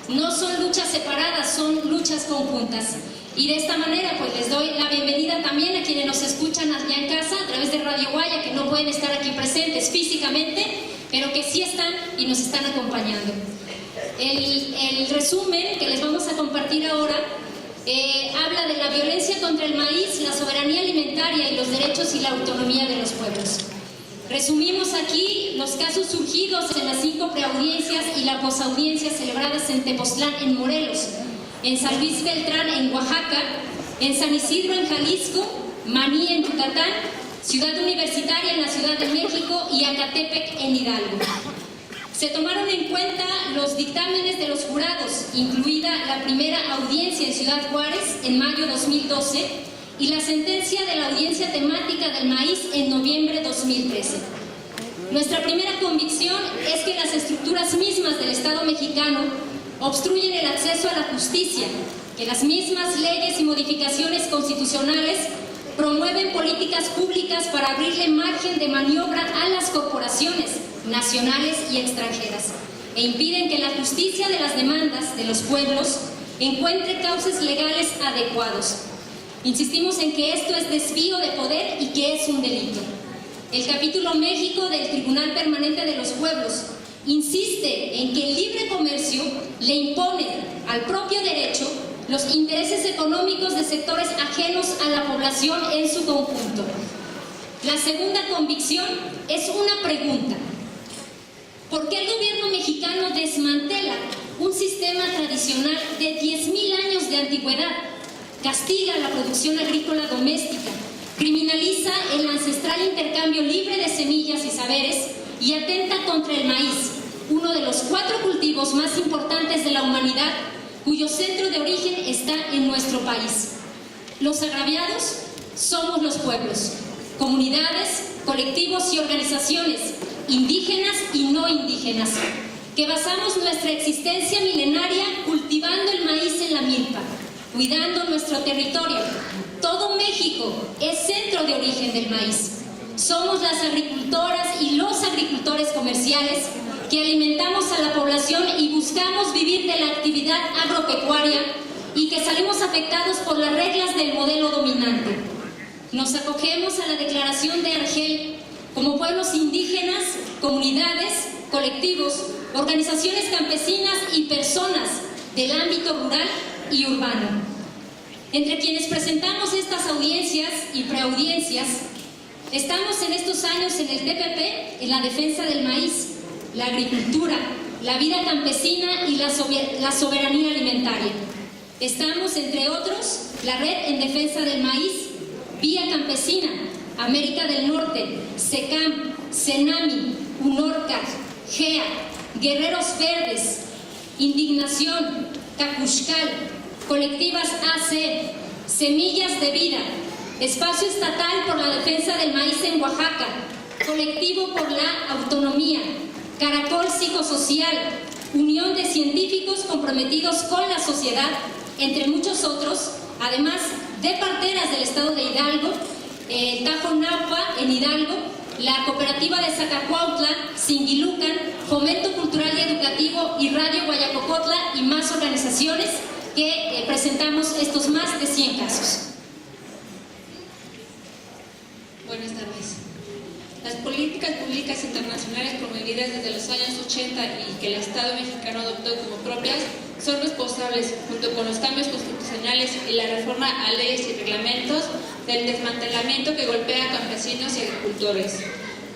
Speaker 4: No son luchas separadas, son luchas conjuntas. Y de esta manera pues les doy la bienvenida también a quienes nos escuchan allá en casa a través de Radio Guaya, que no pueden estar aquí presentes físicamente, pero que sí están y nos están acompañando. El resumen que les vamos a compartir ahora habla de la violencia contra el maíz, la soberanía alimentaria y los derechos y la autonomía de los pueblos. Resumimos aquí los casos surgidos en las 5 preaudiencias y la posaudiencia celebradas en Tepoztlán, en Morelos, en San Luis Beltrán, en Oaxaca, en San Isidro, en Jalisco, Maní, en Yucatán, Ciudad Universitaria, en la Ciudad de México y Acatepec, en Hidalgo. Se tomaron en cuenta los dictámenes de los jurados, incluida la primera audiencia en Ciudad Juárez en mayo de 2012 y la sentencia de la audiencia temática del maíz en noviembre de 2013. Nuestra primera convicción es que las estructuras mismas del Estado mexicano obstruyen el acceso a la justicia, que las mismas leyes y modificaciones constitucionales promueven políticas públicas para abrirle margen de maniobra a las corporaciones nacionales y extranjeras e impiden que la justicia de las demandas de los pueblos encuentre cauces legales adecuados. Insistimos en que esto es desvío de poder y que es un delito. El capítulo México del Tribunal Permanente de los Pueblos insiste en que el libre comercio le impone al propio derecho los intereses económicos de sectores ajenos a la población en su conjunto. La segunda convicción es una pregunta. ¿Por qué el gobierno mexicano desmantela un sistema tradicional de 10,000 años de antigüedad? Castiga la producción agrícola doméstica, criminaliza el ancestral intercambio libre de semillas y saberes y atenta contra el maíz, uno de los 4 cultivos más importantes de la humanidad, cuyo centro de origen está en nuestro país. Los agraviados somos los pueblos, comunidades, colectivos y organizaciones, indígenas y no indígenas, que basamos nuestra existencia milenaria cultivando el maíz en la milpa, cuidando nuestro territorio. Todo México es centro de origen del maíz. Somos las agricultoras y los agricultores comerciales que alimentamos a la población y buscamos vivir de la actividad agropecuaria y que salimos afectados por las reglas del modelo dominante. Nos acogemos a la Declaración de Argel como pueblos indígenas, comunidades, colectivos, organizaciones campesinas y personas del ámbito rural y urbano. Entre quienes presentamos estas audiencias y preaudiencias, estamos en estos años en el TPP en la defensa del maíz, la agricultura, la vida campesina y la soberanía alimentaria. Estamos, entre otros, la Red en Defensa del Maíz, Vía Campesina, América del Norte, SECAM, CENAMI, UNORCA, GEA, Guerreros Verdes, Indignación, Cacuxcal, Colectivas AC, Semillas de Vida, Espacio Estatal por la Defensa del Maíz en Oaxaca, Colectivo por la Autonomía, Caracol Psicosocial, Unión de Científicos comprometidos con la sociedad, entre muchos otros, además de parteras del estado de Hidalgo, Tajo Naupa en Hidalgo, la cooperativa de Zacacuautla, Singilucan, Fomento Cultural y Educativo y Radio Guayacocotla y más organizaciones que presentamos estos más de 100 casos.
Speaker 5: Buenas tardes. Las políticas públicas internacionales promovidas desde los años 80 y que el Estado mexicano adoptó como propias son responsables, junto con los cambios constitucionales y la reforma a leyes y reglamentos, del desmantelamiento que golpea a campesinos y agricultores.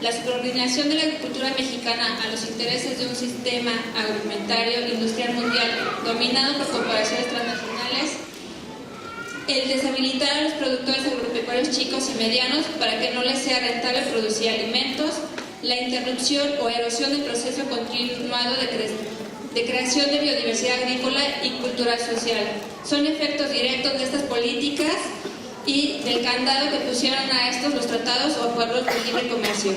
Speaker 5: La subordinación de la agricultura mexicana a los intereses de un sistema agroalimentario industrial mundial dominado por corporaciones transnacionales, el deshabilitar a los productores agropecuarios chicos y medianos para que no les sea rentable producir alimentos, la interrupción o erosión del proceso continuado de creación de biodiversidad agrícola y cultural social. Son efectos directos de estas políticas y del candado que pusieron a estos los tratados o acuerdos de libre comercio.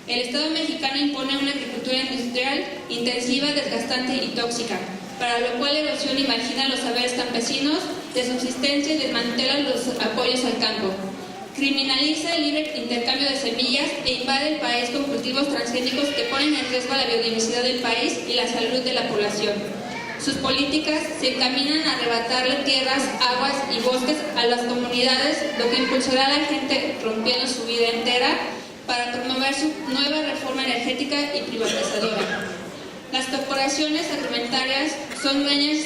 Speaker 5: El Estado mexicano impone una agricultura industrial intensiva, desgastante y tóxica, para lo cual erosiona y margina los saberes campesinos de subsistencia y desmantela los apoyos al campo. Criminaliza el libre intercambio de semillas e invade el país con cultivos transgénicos que ponen en riesgo la biodiversidad del país y la salud de la población. Sus políticas se encaminan a arrebatarle tierras, aguas y bosques a las comunidades, lo que impulsará a la gente rompiendo su vida entera para promover su nueva reforma energética y privatizadora. Las corporaciones agroalimentarias son dueñas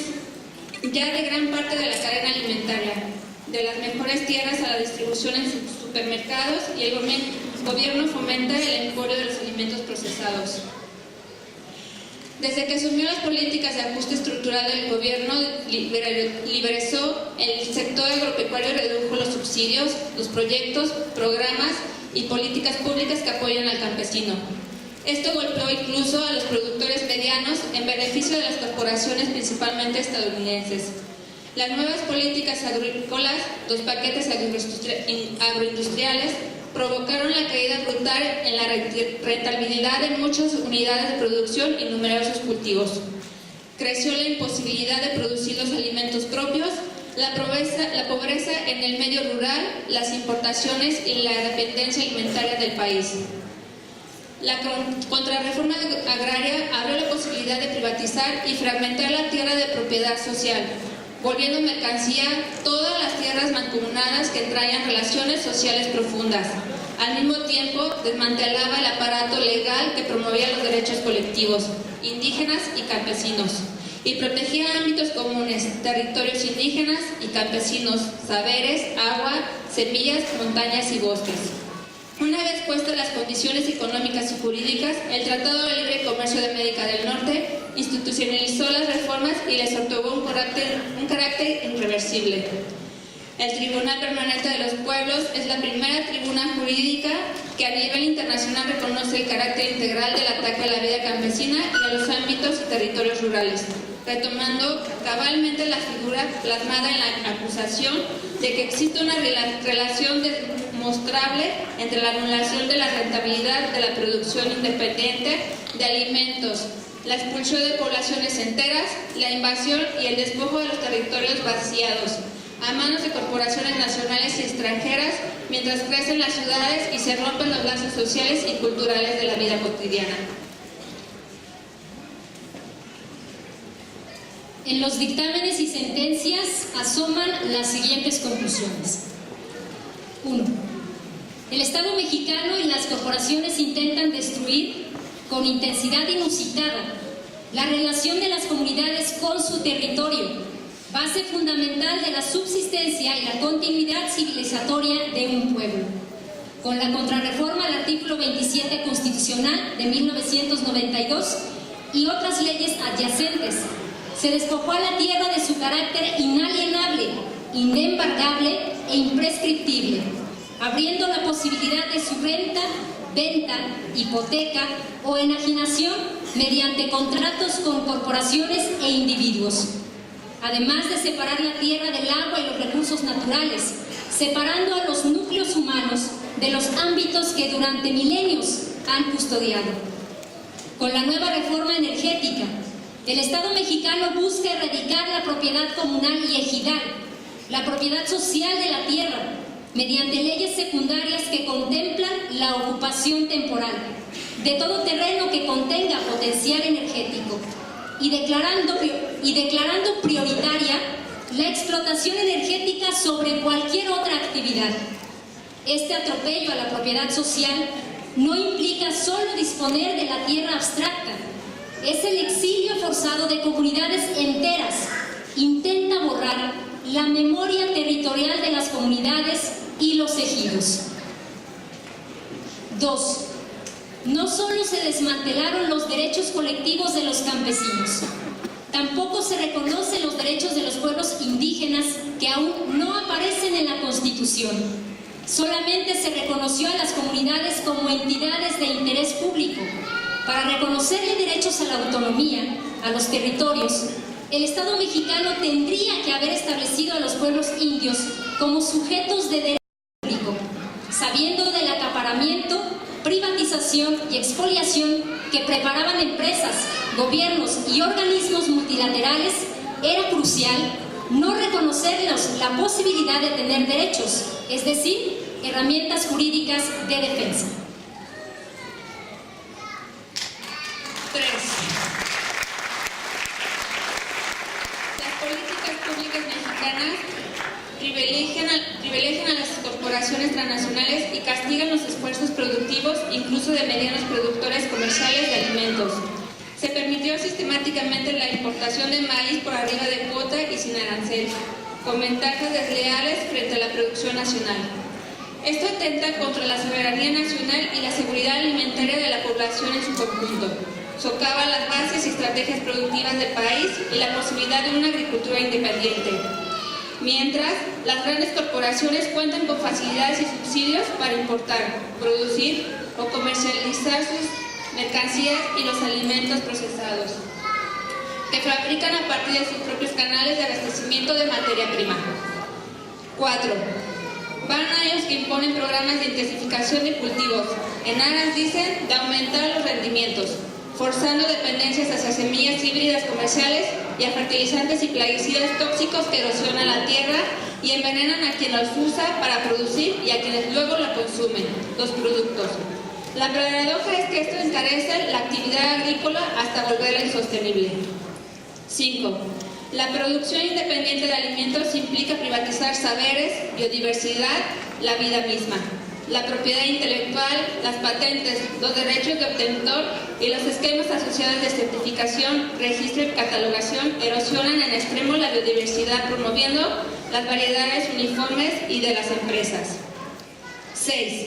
Speaker 5: ya de gran parte de la cadena alimentaria, de las mejores tierras a la distribución en supermercados, y el gobierno fomenta el emporio de los alimentos procesados. Desde que asumió las políticas de ajuste estructural del gobierno, liberalizó el sector agropecuario y redujo los subsidios, los proyectos, programas y políticas públicas que apoyan al campesino. Esto golpeó incluso a los productores medianos en beneficio de las corporaciones principalmente estadounidenses. Las nuevas políticas agrícolas, los paquetes agroindustriales, provocaron la caída brutal en la rentabilidad de muchas unidades de producción y numerosos cultivos. Creció la imposibilidad de producir los alimentos propios, la pobreza en el medio rural, las importaciones y la dependencia alimentaria del país. La contrarreforma agraria abrió la posibilidad de privatizar y fragmentar la tierra de propiedad social, volviendo mercancía todas las tierras mancomunadas que entrañan relaciones sociales profundas. Al mismo tiempo, desmantelaba el aparato legal que promovía los derechos colectivos, indígenas y campesinos, y protegía ámbitos comunes, territorios indígenas y campesinos, saberes, agua, semillas, montañas y bosques. Una vez puestas las condiciones económicas y jurídicas, el Tratado de Libre Comercio de América del Norte institucionalizó las reformas y les otorgó un carácter irreversible. El Tribunal Permanente de los Pueblos es la primera tribuna jurídica que a nivel internacional reconoce el carácter integral del ataque a la vida campesina y a los ámbitos y territorios rurales, retomando cabalmente la figura plasmada en la acusación de que existe una relación demostrable entre la anulación de la rentabilidad de la producción independiente de alimentos, la expulsión de poblaciones enteras, la invasión y el despojo de los territorios vaciados a manos de corporaciones nacionales y extranjeras, mientras crecen las ciudades y se rompen los lazos sociales y culturales de la vida cotidiana.
Speaker 4: En los dictámenes y sentencias asoman las siguientes conclusiones. 1. El Estado mexicano y las corporaciones intentan destruir con intensidad inusitada la relación de las comunidades con su territorio, base fundamental de la subsistencia y la continuidad civilizatoria de un pueblo. Con la contrarreforma al artículo 27 constitucional de 1992 y otras leyes adyacentes, se despojó a la tierra de su carácter inalienable, inembargable e imprescriptible, abriendo la posibilidad de su renta, venta, hipoteca o enajenación mediante contratos con corporaciones e individuos. Además de separar la tierra del agua y los recursos naturales, separando a los núcleos humanos de los ámbitos que durante milenios han custodiado. Con la nueva reforma energética, el Estado mexicano busca erradicar la propiedad comunal y ejidal, la propiedad social de la tierra, mediante leyes secundarias que contemplan la ocupación temporal de todo terreno que contenga potencial energético y declarando prioritaria la explotación energética sobre cualquier otra actividad. Este atropello a la propiedad social no implica solo disponer de la tierra abstracta, es el exilio forzado de comunidades enteras. Intenta borrar la memoria territorial de las comunidades y los ejidos. 2. No solo se desmantelaron los derechos colectivos de los campesinos, tampoco se reconocen los derechos de los pueblos indígenas que aún no aparecen en la Constitución. Solamente se reconoció a las comunidades como entidades de interés público. Para reconocerle derechos a la autonomía, a los territorios, el Estado mexicano tendría que haber establecido a los pueblos indios como sujetos de derecho público, sabiendo del acaparamiento, privatización y expoliación que preparaban empresas, gobiernos y organismos multilaterales. Era crucial no reconocerlos la posibilidad de tener derechos, es decir, herramientas jurídicas de defensa.
Speaker 5: 3. Las políticas públicas mexicanas privilegian a las corporaciones transnacionales y castigan los esfuerzos productivos, incluso de medianos productores comerciales de alimentos. Se permitió sistemáticamente la importación de maíz por arriba de cuota y sin arancel, con ventajas desleales frente a la producción nacional. Esto atenta contra la soberanía nacional y la seguridad alimentaria de la población en su conjunto. Socava las bases y estrategias productivas del país y la posibilidad de una agricultura independiente. Mientras, las grandes corporaciones cuentan con facilidades y subsidios para importar, producir o comercializar sus mercancías y los alimentos procesados, que fabrican a partir de sus propios canales de abastecimiento de materia prima. 4. Van años que imponen programas de intensificación de cultivos, en aras, dicen, de aumentar los rendimientos, forzando dependencias hacia semillas híbridas comerciales y a fertilizantes y plaguicidas tóxicos que erosionan la tierra y envenenan a quien los usa para producir y a quienes luego la consumen, los productos. La paradoja es que esto encarece la actividad agrícola hasta volverla insostenible. 5. La producción independiente de alimentos implica privatizar saberes, biodiversidad, la vida misma. La propiedad intelectual, las patentes, los derechos de obtentor y los esquemas asociados de certificación, registro y catalogación erosionan en extremo la biodiversidad, promoviendo las variedades uniformes y de las empresas. 6.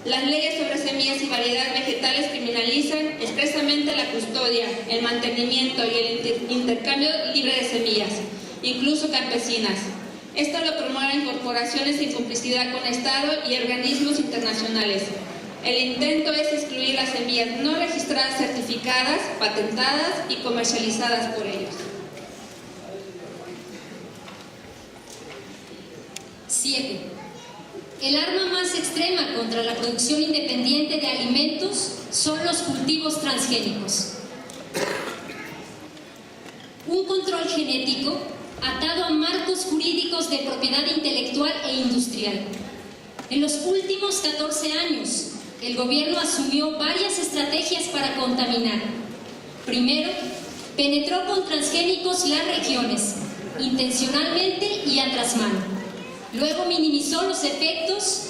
Speaker 5: Las leyes sobre semillas y variedades vegetales criminalizan expresamente la custodia, el mantenimiento y el intercambio libre de semillas, incluso campesinas. Esto lo promueven corporaciones sin complicidad con Estado y organismos internacionales. El intento es excluir las semillas no registradas, certificadas, patentadas y comercializadas por ellos.
Speaker 4: 7. El arma más extrema contra la producción independiente de alimentos son los cultivos transgénicos. Un control genético atado a marcos jurídicos de propiedad intelectual e industrial. En los últimos 14 años, el gobierno asumió varias estrategias para contaminar. Primero, penetró con transgénicos las regiones, intencionalmente y a trasmano. Luego minimizó los efectos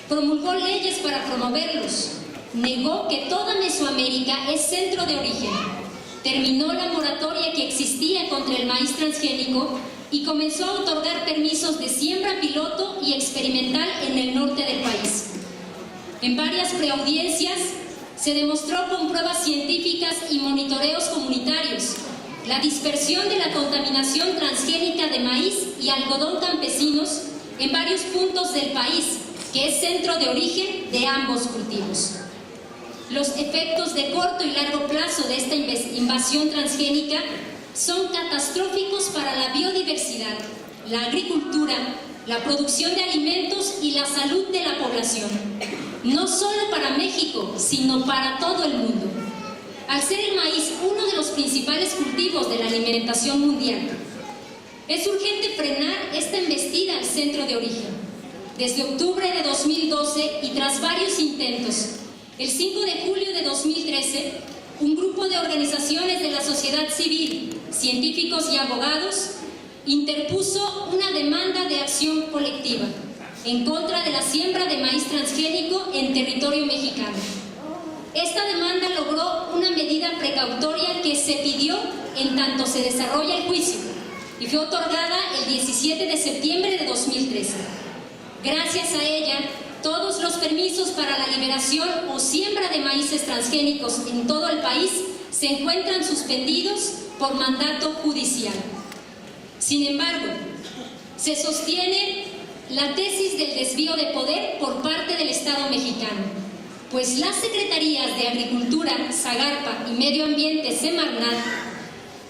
Speaker 4: promulgó leyes para promoverlos, negó que toda Mesoamérica es centro de origen, terminó la moratoria que existía contra el maíz transgénico y comenzó a otorgar permisos de siembra piloto y experimental en el norte del país. En varias preaudiencias se demostró con pruebas científicas y monitoreos comunitarios la dispersión de la contaminación transgénica de maíz y algodón campesinos en varios puntos del país, que es centro de origen de ambos cultivos. Los efectos de corto y largo plazo de esta invasión transgénica son catastróficos para la biodiversidad, la agricultura, la producción de alimentos y la salud de la población, no solo para México, sino para todo el mundo. Al ser el maíz uno de los principales cultivos de la alimentación mundial, es urgente frenar esta embestida al centro de origen. Desde octubre de 2012 y tras varios intentos, el 5 de julio de 2013, un grupo de organizaciones de la sociedad civil, científicos y abogados interpuso una demanda de acción colectiva en contra de la siembra de maíz transgénico en territorio mexicano. Esta demanda logró una medida precautoria que se pidió en tanto se desarrolla el juicio y fue otorgada el 17 de septiembre de 2013. Gracias a ella, todos los permisos para la liberación o siembra de maíces transgénicos en todo el país se encuentran suspendidos por mandato judicial. Sin embargo, se sostiene la tesis del desvío de poder por parte del Estado mexicano, pues las Secretarías de Agricultura, Zagarpa y Medio Ambiente, Semarnat,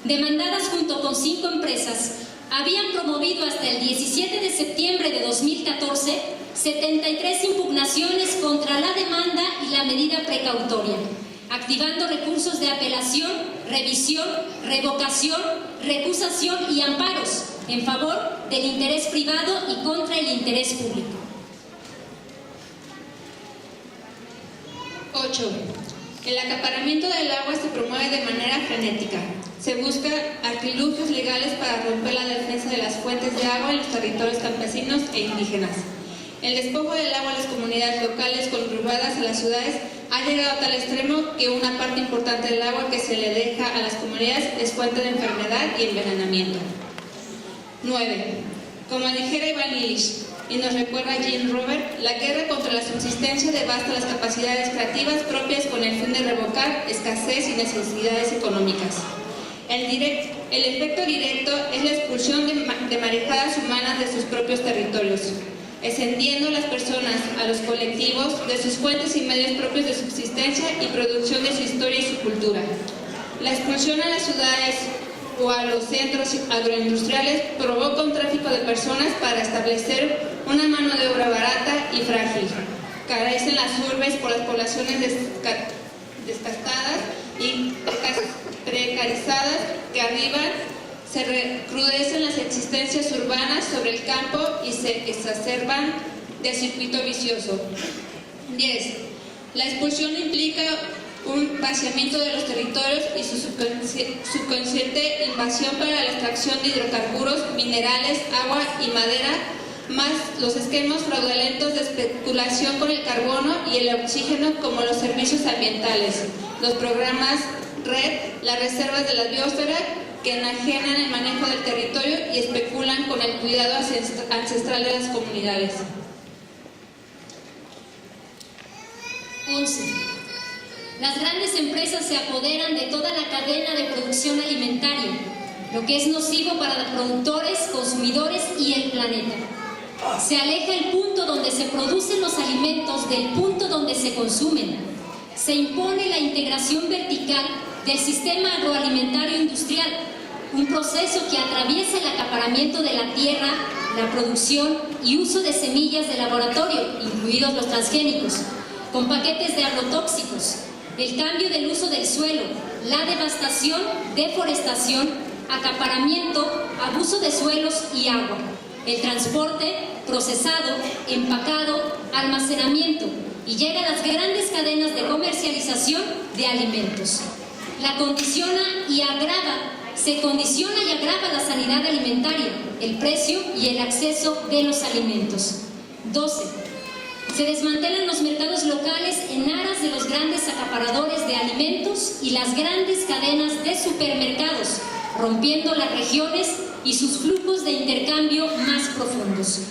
Speaker 4: demandadas junto con 5 empresas, habían promovido hasta el 17 de septiembre de 2014 73 impugnaciones contra la demanda y la medida precautoria, activando recursos de apelación, revisión, revocación, recusación y amparos en favor del interés privado y contra el interés público.
Speaker 5: 8. El acaparamiento del agua se promueve de manera frenética. Se busca artilugios legales para romper la defensa de las fuentes de agua en los territorios campesinos e indígenas. El despojo del agua a las comunidades locales conurbadas a las ciudades ha llegado a tal extremo que una parte importante del agua que se le deja a las comunidades es fuente de enfermedad y envenenamiento. 9. Como dijera Iván Illich, y nos recuerda Jean Robert, la guerra contra la subsistencia devasta las capacidades creativas propias con el fin de revocar escasez y necesidades económicas. El efecto directo es la expulsión de marejadas humanas de sus propios territorios, extendiendo a las personas, a los colectivos, de sus fuentes y medios propios de subsistencia y producción de su historia y su cultura. La expulsión a las ciudades o a los centros agroindustriales provoca un tráfico de personas para establecer una mano de obra barata y frágil. Carecen las urbes por las poblaciones desgastadas y precarizadas que arriban, se recrudecen las existencias urbanas sobre el campo y se exacerban del circuito vicioso. 10. La expulsión implica un vaciamiento de los territorios y su subconsciente invasión para la extracción de hidrocarburos, minerales, agua y madera, más los esquemas fraudulentos de especulación con el carbono y el oxígeno como los servicios ambientales, los programas RED, las reservas de la biosfera que enajenan el manejo del territorio y especulan con el cuidado ancestral de las comunidades.
Speaker 4: 11. Las grandes empresas se apoderan de toda la cadena de producción alimentaria, lo que es nocivo para los productores, consumidores y el planeta. Se aleja el punto donde se producen los alimentos del punto donde se consumen. Se impone la integración vertical del sistema agroalimentario industrial, un proceso que atraviesa el acaparamiento de la tierra, la producción y uso de semillas de laboratorio, incluidos los transgénicos, con paquetes de agrotóxicos, el cambio del uso del suelo, la devastación, deforestación, acaparamiento, abuso de suelos y agua, el transporte, procesado, empacado, almacenamiento y llega a las grandes cadenas de comercialización de alimentos. Se condiciona y agrava la sanidad alimentaria, el precio y el acceso de los alimentos. 12. Se desmantelan los mercados locales en aras de los grandes acaparadores de alimentos y las grandes cadenas de supermercados, rompiendo las regiones y sus flujos de intercambio más profundos.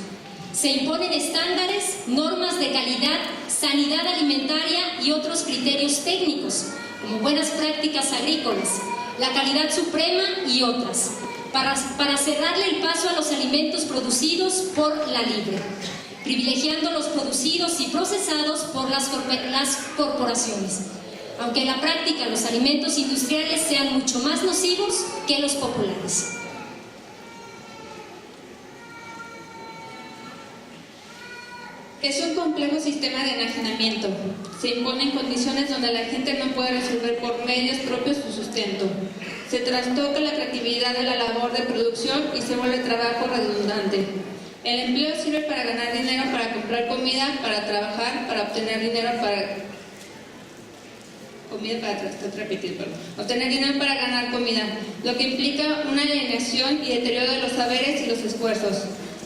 Speaker 4: Se imponen estándares, normas de calidad, sanidad alimentaria y otros criterios técnicos, como buenas prácticas agrícolas, la calidad suprema y otras, para cerrarle el paso a los alimentos producidos por la libre, privilegiando los producidos y procesados por las corporaciones, aunque en la práctica los alimentos industriales sean mucho más nocivos que los populares.
Speaker 5: Es un complejo sistema de enajenamiento. Se imponen condiciones donde la gente no puede resolver por medios propios su sustento. Se trastoca la creatividad de la labor de producción y se vuelve trabajo redundante. El empleo sirve para ganar dinero, para comprar comida, para trabajar, para obtener dinero obtener dinero para ganar comida, lo que implica una alienación y deterioro de los saberes y los esfuerzos.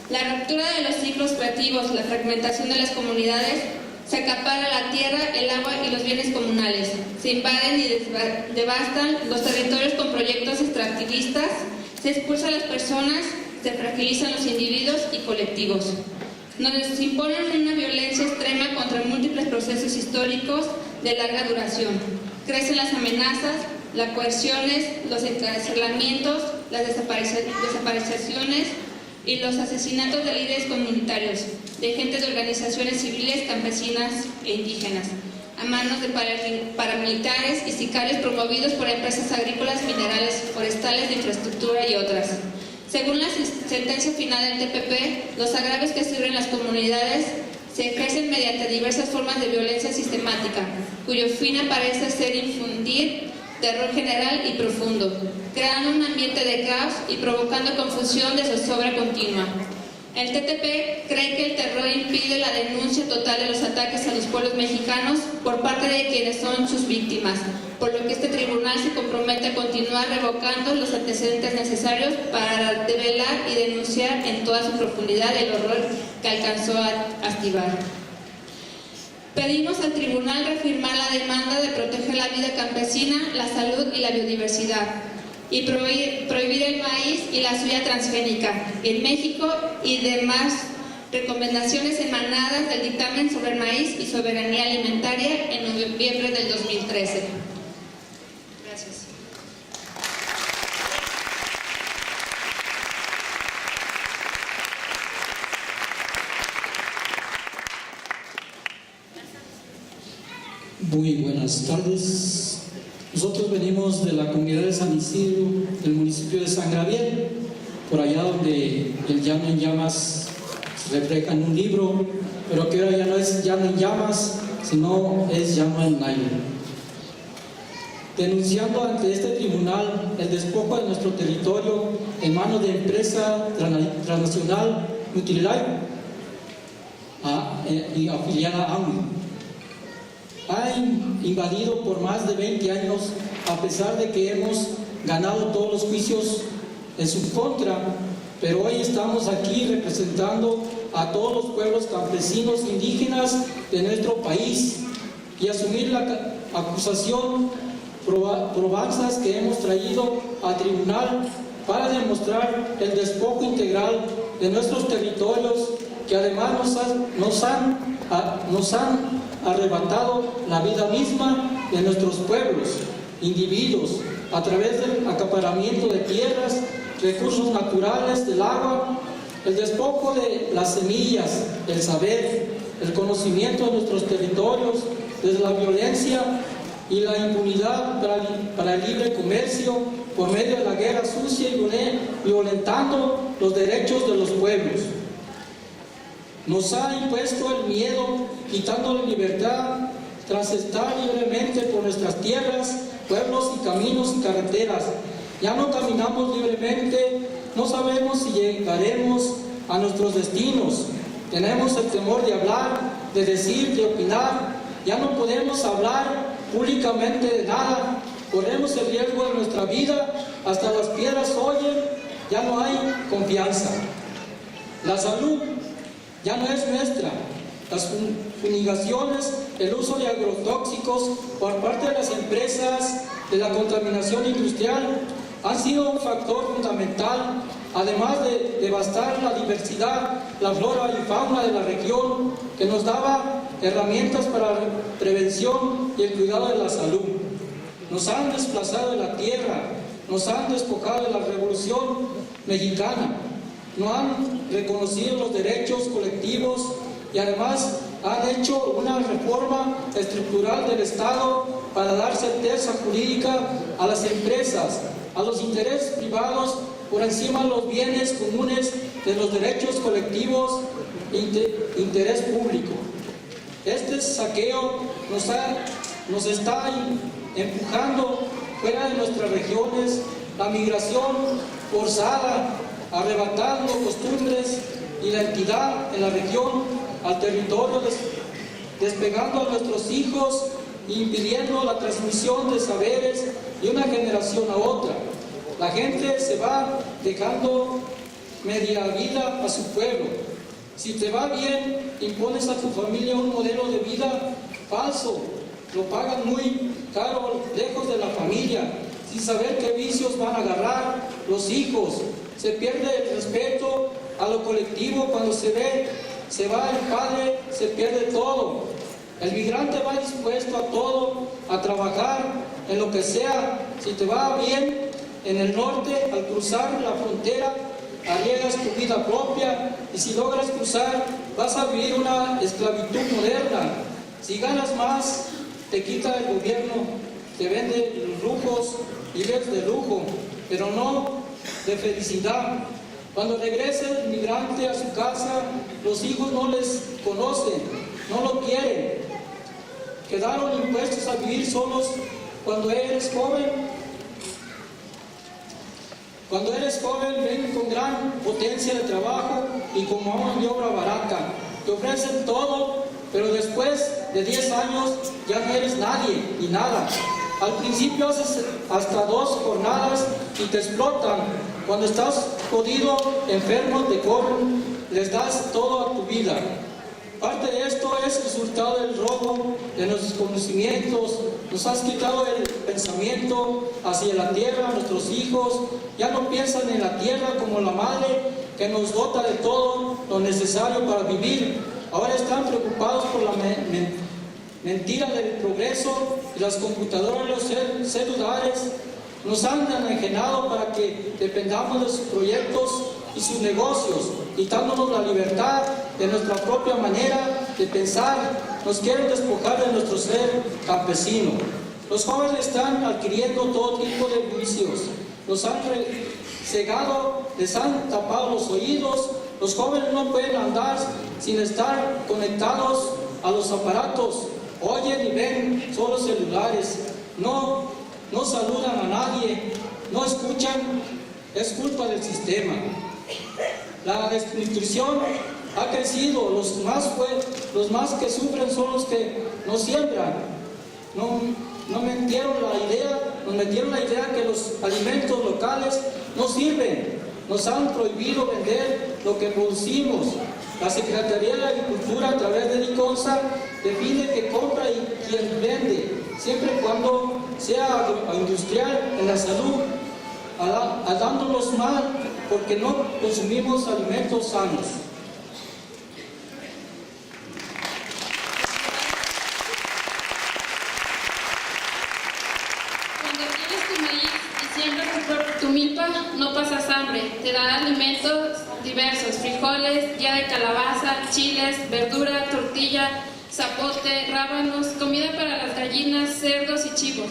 Speaker 5: La ruptura de los ciclos creativos, la fragmentación de las comunidades, se acapara la tierra, el agua y los bienes comunales. Se invaden y devastan los territorios con proyectos extractivistas, se expulsan a las personas, se fragilizan los individuos y colectivos. Nos imponen una violencia extrema contra múltiples procesos históricos de larga duración. Crecen las amenazas, las coerciones, los encarcelamientos, las desapariciones y los asesinatos de líderes comunitarios, de gente de organizaciones civiles, campesinas e indígenas, a manos de paramilitares y sicarios promovidos por empresas agrícolas, minerales, forestales, de infraestructura y otras. Según la sentencia final del TPP, los agravios que sufren las comunidades se ejercen mediante diversas formas de violencia sistemática, cuyo fin parece ser infundir terror general y profundo, creando un ambiente de caos y provocando confusión de zozobra continua. El TTP cree que el terror impide la denuncia total de los ataques a los pueblos mexicanos por parte de quienes son sus víctimas, por lo que este tribunal se compromete a continuar revocando los antecedentes necesarios para develar y denunciar en toda su profundidad el horror que alcanzó a activar. Pedimos al tribunal reafirmar la demanda de proteger la vida campesina, la salud y la biodiversidad, y prohibir el maíz y la soya transgénica en México y demás recomendaciones emanadas del dictamen sobre el maíz y soberanía alimentaria en noviembre del 2013. Gracias.
Speaker 6: Muy buenas tardes. Nosotros venimos de la comunidad de San Isidro, del municipio de San Gabriel, por allá donde el Llano en Llamas se refleja en un libro, pero que ahora ya no es Llano en Llamas, sino es Llano en Aire. Denunciando ante este tribunal el despojo de nuestro territorio en manos de empresa transnacional Nutrilite y afiliada a AMWI. Ha invadido por más de 20 años, a pesar de que hemos ganado todos los juicios en su contra, pero hoy estamos aquí representando a todos los pueblos campesinos indígenas de nuestro país y asumir la acusación, probanzas que hemos traído al tribunal para demostrar el despojo integral de nuestros territorios, que además nos han arrebatado la vida misma de nuestros pueblos, individuos, a través del acaparamiento de tierras, recursos naturales, del agua, el despojo de las semillas, el saber, el conocimiento de nuestros territorios, desde la violencia y la impunidad para el libre comercio, por medio de la guerra sucia y violentando los derechos de los pueblos. Nos ha impuesto el miedo, quitando la libertad, tras estar libremente por nuestras tierras, pueblos y caminos y carreteras. Ya no caminamos libremente, no sabemos si llegaremos a nuestros destinos. Tenemos el temor de hablar, de decir, de opinar. Ya no podemos hablar públicamente de nada. Corremos el riesgo de nuestra vida, hasta las piedras oyen, ya no hay confianza. La salud ya no es nuestra. fumigaciones, el uso de agrotóxicos por parte de las empresas de la contaminación industrial han sido un factor fundamental, además de devastar la diversidad, la flora y fauna de la región, que nos daba herramientas para la prevención y el cuidado de la salud. Nos han desplazado de la tierra, nos han despojado de la Revolución Mexicana, no han reconocido los derechos colectivos y además han hecho una reforma estructural del Estado para dar certeza jurídica a las empresas, a los intereses privados por encima de los bienes comunes de los derechos colectivos e interés público. Este saqueo nos está empujando fuera de nuestras regiones, la migración forzada, arrebatando costumbres y la entidad en la región al territorio, despegando a nuestros hijos e impidiendo la transmisión de saberes de una generación a otra. La gente se va dejando media vida a su pueblo. Si te va bien, impones a tu familia un modelo de vida falso, lo pagan muy caro lejos de la familia, sin saber qué vicios van a agarrar los hijos. Se pierde el respeto a lo colectivo. Cuando se va el padre, se pierde todo. El migrante va dispuesto a todo, a trabajar en lo que sea. Si te va bien en el norte, al cruzar la frontera, arriesgas tu vida propia, y si logras cruzar, vas a vivir una esclavitud moderna. Si ganas más, te quita el gobierno, te vende los lujos, vives de lujo, pero no de felicidad. Cuando regrese el migrante a su casa, los hijos no les conocen, no lo quieren. Quedaron impuestos a vivir solos cuando eres joven. Cuando eres joven, ven con gran potencia de trabajo y con mano de obra barata. Te ofrecen todo, pero después de 10 años ya no eres nadie ni nada. Al principio haces hasta 2 jornadas y te explotan. Cuando estás jodido, enfermo, te corren, les das todo a tu vida. Parte de esto es el resultado del robo de nuestros conocimientos. Nos has quitado el pensamiento hacia la tierra. Nuestros hijos ya no piensan en la tierra como la madre que nos dota de todo lo necesario para vivir. Ahora están preocupados por la mentira del progreso y las computadoras, los celulares. Nos han enajenado para que dependamos de sus proyectos y sus negocios, quitándonos la libertad de nuestra propia manera de pensar. Nos quieren despojar de nuestro ser campesino. Los jóvenes están adquiriendo todo tipo de vicios. Los han cegado, les han tapado los oídos. Los jóvenes no pueden andar sin estar conectados a los aparatos. Oyen y ven solo celulares. No saludan a nadie, no escuchan. Es culpa del sistema. La desnutrición ha crecido. Los más que sufren son los que no siembran. Nos metieron la idea que los alimentos locales no sirven. Nos han prohibido vender lo que producimos. La Secretaría de Agricultura, a través de DICONSA, define que compra y quien vende, siempre y cuando sea agroindustrial en la salud, dándonos mal porque no consumimos alimentos sanos.
Speaker 5: Cuando tienes tu maíz y siembras tu milpa, no pasas hambre. Te da alimentos diversos: frijoles, ya de calabaza, chiles, verdura, tortilla, zapote, rábanos, comida para las gallinas, cerdos y chivos.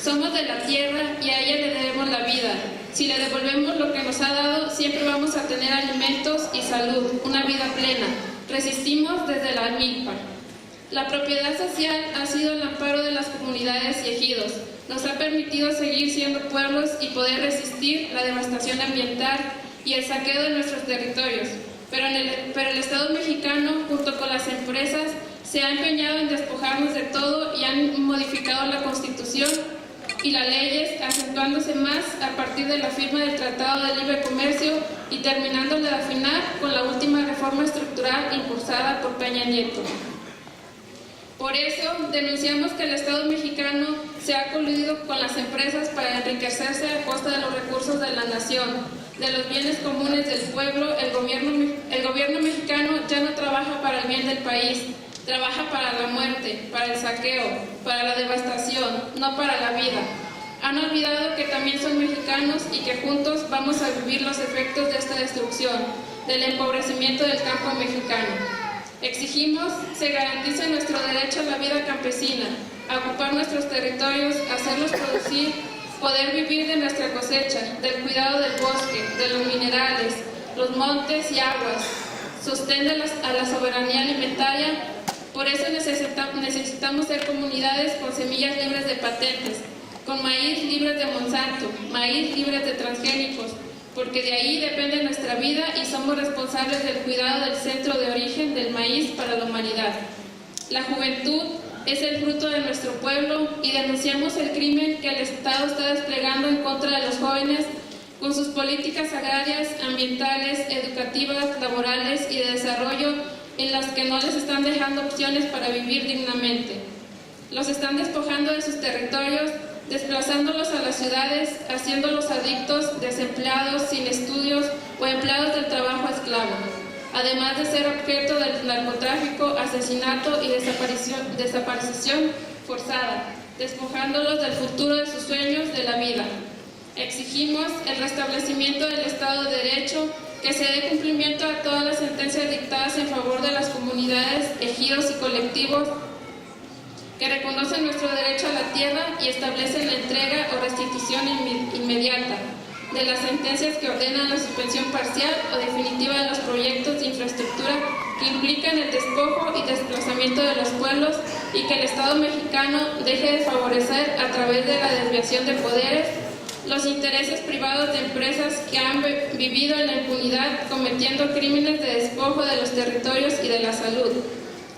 Speaker 5: Somos de la tierra y a ella le debemos la vida. Si le devolvemos lo que nos ha dado, siempre vamos a tener alimentos y salud, una vida plena. Resistimos desde la milpa. La propiedad social ha sido el amparo de las comunidades y ejidos. Nos ha permitido seguir siendo pueblos y poder resistir la devastación ambiental y el saqueo de nuestros territorios. Pero el Estado mexicano, junto con las empresas, se ha empeñado en despojarnos de todo y han modificado la Constitución y las leyes, acentuándose más a partir de la firma del Tratado de Libre Comercio y terminando de afinar con la última reforma estructural impulsada por Peña Nieto. Por eso denunciamos que el Estado mexicano se ha coludido con las empresas para enriquecerse a costa de los recursos de la nación, de los bienes comunes del pueblo. El gobierno mexicano ya no trabaja para el bien del país, trabaja para la muerte, para el saqueo, para la devastación, no para la vida. Han olvidado que también son mexicanos y que juntos vamos a vivir los efectos de esta destrucción, del empobrecimiento del campo mexicano. Exigimos se garantice nuestro derecho a la vida campesina, a ocupar nuestros territorios, a hacerlos producir, poder vivir de nuestra cosecha, del cuidado del bosque, de los minerales, los montes y aguas, sostén a la soberanía alimentaria. Por eso necesitamos ser comunidades con semillas libres de patentes, con maíz libres de Monsanto, maíz libres de transgénicos, porque de ahí depende nuestra vida y somos responsables del cuidado del centro de origen del maíz para la humanidad. La juventud es el fruto de nuestro pueblo y denunciamos el crimen que el Estado está desplegando en contra de los jóvenes con sus políticas agrarias, ambientales, educativas, laborales y de desarrollo en las que no les están dejando opciones para vivir dignamente. Los están despojando de sus territorios, desplazándolos a las ciudades, haciéndolos adictos, desempleados, sin estudios o empleados del trabajo esclavo, además de ser objeto del narcotráfico, asesinato y desaparición forzada, despojándolos del futuro de sus sueños de la vida. Exigimos el restablecimiento del Estado de Derecho, que se dé cumplimiento a todas las sentencias dictadas en favor de las comunidades, ejidos y colectivos que reconocen nuestro derecho a la tierra y establecen la entrega o restitución inmediata de las sentencias que ordenan la suspensión parcial o definitiva de los proyectos de infraestructura que implican el despojo y desplazamiento de los pueblos y que el Estado mexicano deje de favorecer a través de la desviación de poderes los intereses privados de empresas que han vivido en la impunidad cometiendo crímenes de despojo de los territorios y de la salud,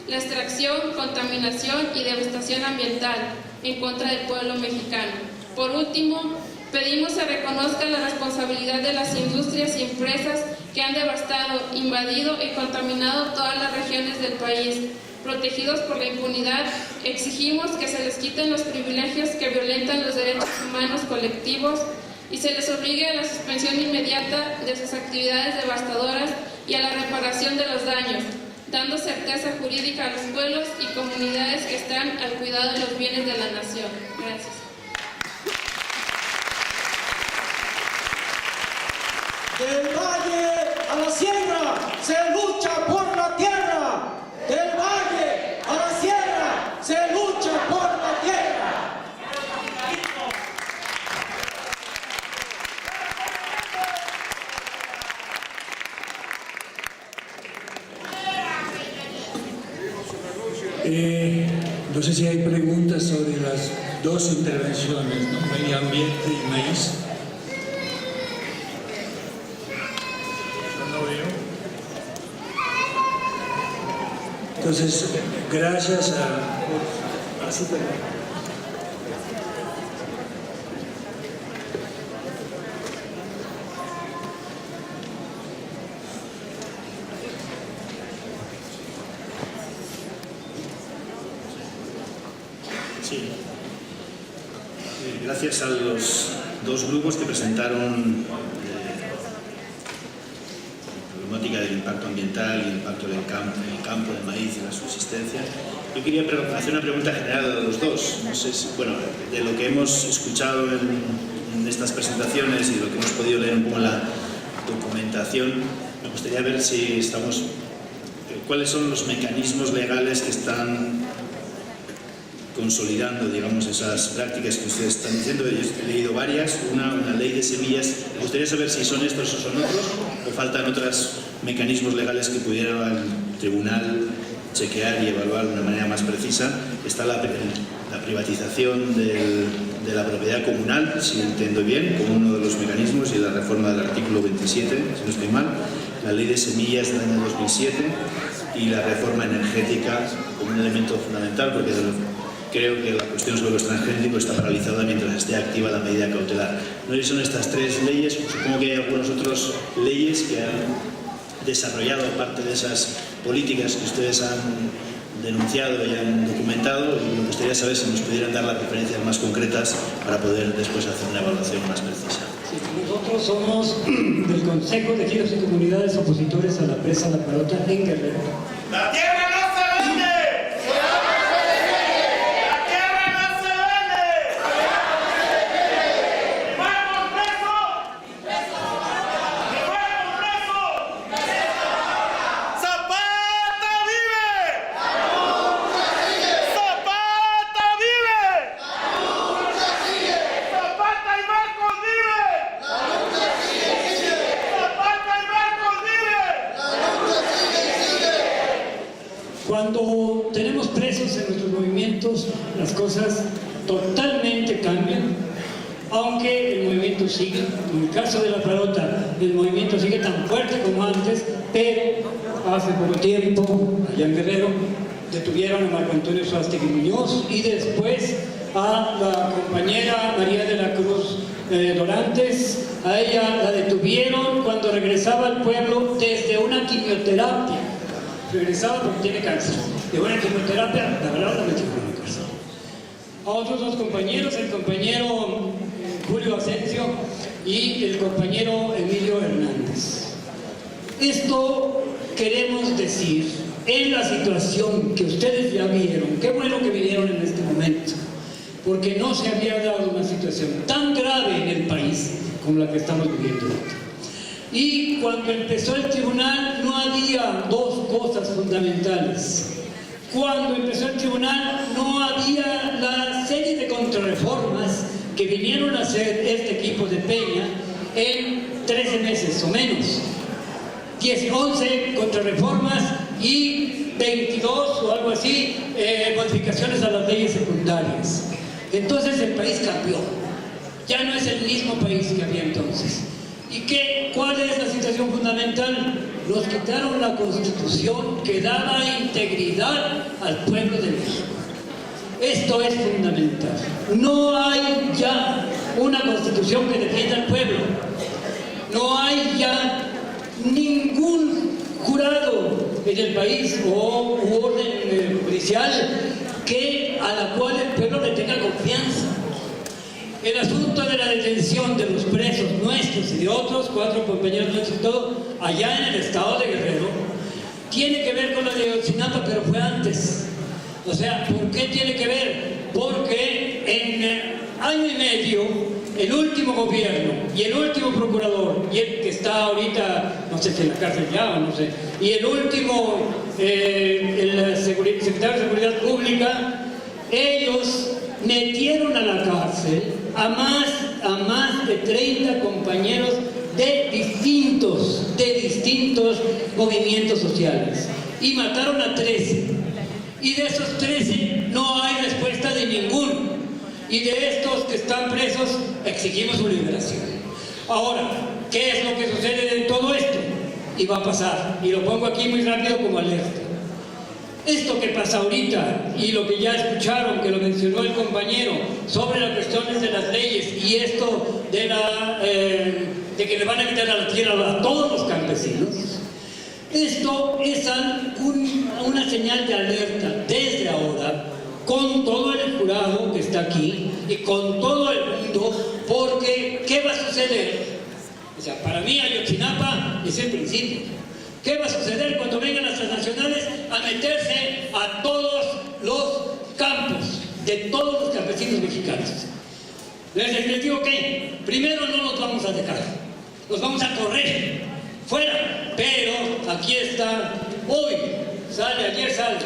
Speaker 5: la extracción, contaminación y devastación ambiental en contra del pueblo mexicano. Por último, pedimos se reconozca la responsabilidad de las industrias y empresas que han devastado, invadido y contaminado todas las regiones del país. Protegidos por la impunidad, exigimos que se les quiten los privilegios que violentan los derechos humanos colectivos y se les obligue a la suspensión inmediata de sus actividades devastadoras y a la reparación de los daños, dando certeza jurídica a los pueblos y comunidades que están al cuidado de los bienes de la nación. Gracias.
Speaker 6: Del valle a la sierra se lucha por la tierra. Del valle a la sierra se lucha por la tierra.
Speaker 1: No sé si hay preguntas sobre las dos intervenciones, ¿no? Medio ambiente y maíz. No veo. Entonces, gracias a su pregunta.
Speaker 7: Sí. Gracias a los dos grupos que presentaron la problemática del impacto ambiental y el impacto del campo, del maíz y la subsistencia. Yo quería hacer una pregunta general a los dos. No sé si, bueno, de lo que hemos escuchado en estas presentaciones y de lo que hemos podido leer un poco en la documentación, me gustaría ver si estamos, cuáles son los mecanismos legales que están consolidando, digamos, esas prácticas que ustedes están diciendo. Yo he leído varias, una ley de semillas. Me gustaría saber si son estos o son otros, o faltan otros mecanismos legales que pudiera el tribunal chequear y evaluar de una manera más precisa. Está la privatización de la propiedad comunal, si entiendo bien, como uno de los mecanismos, y la reforma del artículo 27, si no estoy mal, la ley de semillas del año 2007 y la reforma energética como un elemento fundamental, porque creo que la cuestión sobre los transgénicos está paralizada mientras esté activa la medida cautelar. No sé si son estas tres leyes, supongo que hay algunas otras leyes que han desarrollado parte de esas políticas que ustedes han denunciado y han documentado, y me gustaría saber si nos pudieran dar las referencias más concretas para poder después hacer una evaluación más precisa.
Speaker 8: Sí, nosotros somos del Consejo de Ejidos y Comunidades Opositores a la Presa La Parota en Guerrero.
Speaker 9: ¡La tierra no se vende! ¡La tierra no se vende! ¡Vamos presos! ¡Vamos presos! ¡Zapata vive! ¡Zapata vive! ¡Zapata y Marcos vive! ¡Zapata y Marcos vive!
Speaker 8: Cuando tenemos presos en nuestros movimientos, las cosas totalmente cambian, aunque el movimiento sigue. En el caso de La Parota, el movimiento sigue tan fuerte como antes, pero hace poco tiempo, allá en Guerrero, detuvieron a Marco Antonio Suástegui Muñoz y después a la compañera María de la Cruz Dorantes. A ella la detuvieron cuando regresaba al pueblo desde una quimioterapia. Regresaba porque tiene cáncer. De buena quimioterapia, la verdad la metieron en la cárcel. A otros dos compañeros, el compañero Julio Asensio y el compañero Emilio Hernández. Esto queremos decir en la situación que ustedes ya vieron. Qué bueno que vinieron en este momento, porque no se había dado una situación tan grave en el país como la que estamos viviendo ahorita. Y cuando empezó el tribunal no había dos cosas fundamentales. Cuando empezó el tribunal no había la serie de contrarreformas que vinieron a hacer este equipo de Peña en 13 meses o menos. 11 contrarreformas y 22 o algo así modificaciones a las leyes secundarias. Entonces el país cambió. Ya no es el mismo país que había entonces. ¿Y cuál es la situación fundamental? Nos quitaron la Constitución que daba integridad al pueblo de México. Esto es fundamental. No hay ya una Constitución que defienda al pueblo. No hay ya ningún jurado en el país o orden judicial a la cual el pueblo le tenga confianza. El asunto de la detención de los presos nuestros y de otros 4 compañeros nuestros y todo, allá en el estado de Guerrero, tiene que ver con la de Ayotzinapa, pero fue antes. O sea, ¿por qué tiene que ver? Porque en año y medio, el último gobierno y el último procurador, y el que está ahorita, no sé si en la cárcel ya o no sé, y el último, el secretario de Seguridad Pública, ellos metieron a la cárcel a más de 30 compañeros de distintos movimientos sociales y mataron a 13, y de esos 13 no hay respuesta de ninguno, y de estos que están presos exigimos su liberación. Ahora, ¿qué es lo que sucede de todo esto? Y va a pasar, y lo pongo aquí muy rápido como alerta. Esto que pasa ahorita y lo que ya escucharon, que lo mencionó el compañero, sobre las cuestiones de las leyes y esto de que le van a quitar la tierra a todos los campesinos, esto es una señal de alerta desde ahora con todo el jurado que está aquí y con todo el mundo, porque ¿qué va a suceder? O sea, para mí Ayotzinapa es el principio. ¿Qué va a suceder cuando vengan las transnacionales a meterse a todos los campos de todos los campesinos mexicanos? Les digo que primero no los vamos a dejar, los vamos a correr fuera, pero aquí está, hoy sale, ayer sale,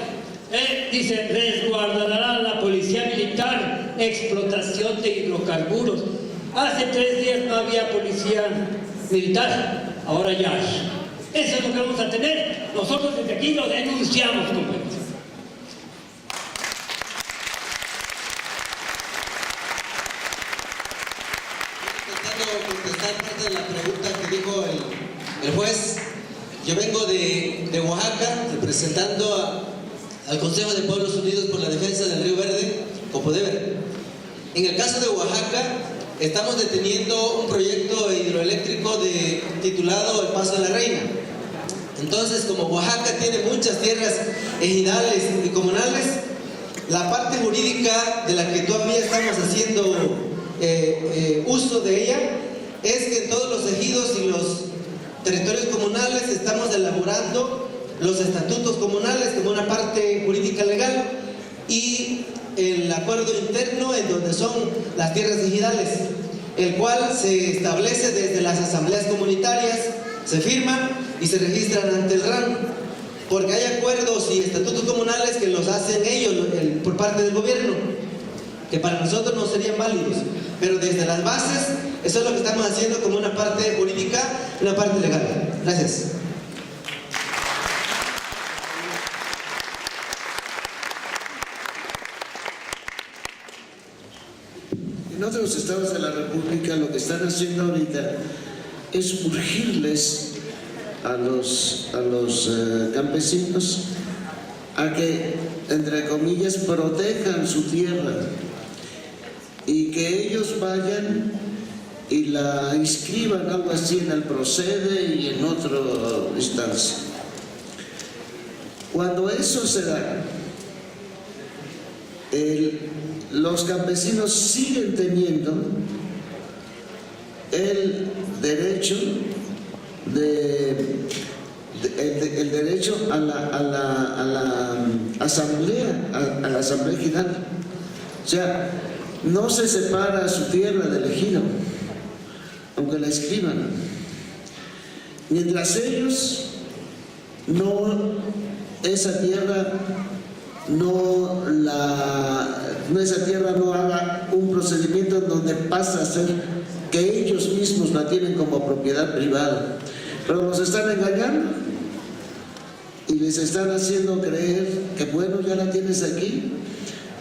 Speaker 8: dice, resguardará la policía militar explotación de hidrocarburos. Hace 3 días no había policía militar, ahora ya hay. Eso es lo que vamos a tener. Nosotros desde aquí lo denunciamos, compañeros.
Speaker 10: Intentando contestar parte de la pregunta que dijo el juez. Yo vengo de Oaxaca, representando al Consejo de Pueblos Unidos por la Defensa del Río Verde, Copodever. En el caso de Oaxaca, estamos deteniendo un proyecto hidroeléctrico titulado El Paso de la Reina. Entonces, como Oaxaca tiene muchas tierras ejidales y comunales, la parte jurídica de la que todavía estamos haciendo uso de ella es que en todos los ejidos y los territorios comunales estamos elaborando los estatutos comunales como una parte jurídica legal y el acuerdo interno en donde son las tierras ejidales, el cual se establece desde las asambleas comunitarias, se firman y se registran ante el RAN, porque hay acuerdos y estatutos comunales que los hacen ellos por parte del gobierno, que para nosotros no serían válidos, pero desde las bases, eso es lo que estamos haciendo como una parte jurídica, una parte legal. Gracias.
Speaker 11: En otros estados de la República lo que están haciendo ahorita es urgirles a los campesinos a que, entre comillas, protejan su tierra y que ellos vayan y la inscriban, algo así, en el Procede y en otra instancia. Cuando eso se da, los campesinos siguen teniendo el derecho el derecho a la asamblea, a la asamblea ejidal. O sea, no se separa su tierra del ejido, aunque la escriban. Mientras ellos esa tierra no haga un procedimiento en donde pasa a ser que ellos mismos la tienen como propiedad privada. Pero los están engañando y les están haciendo creer que bueno, ya la tienes aquí,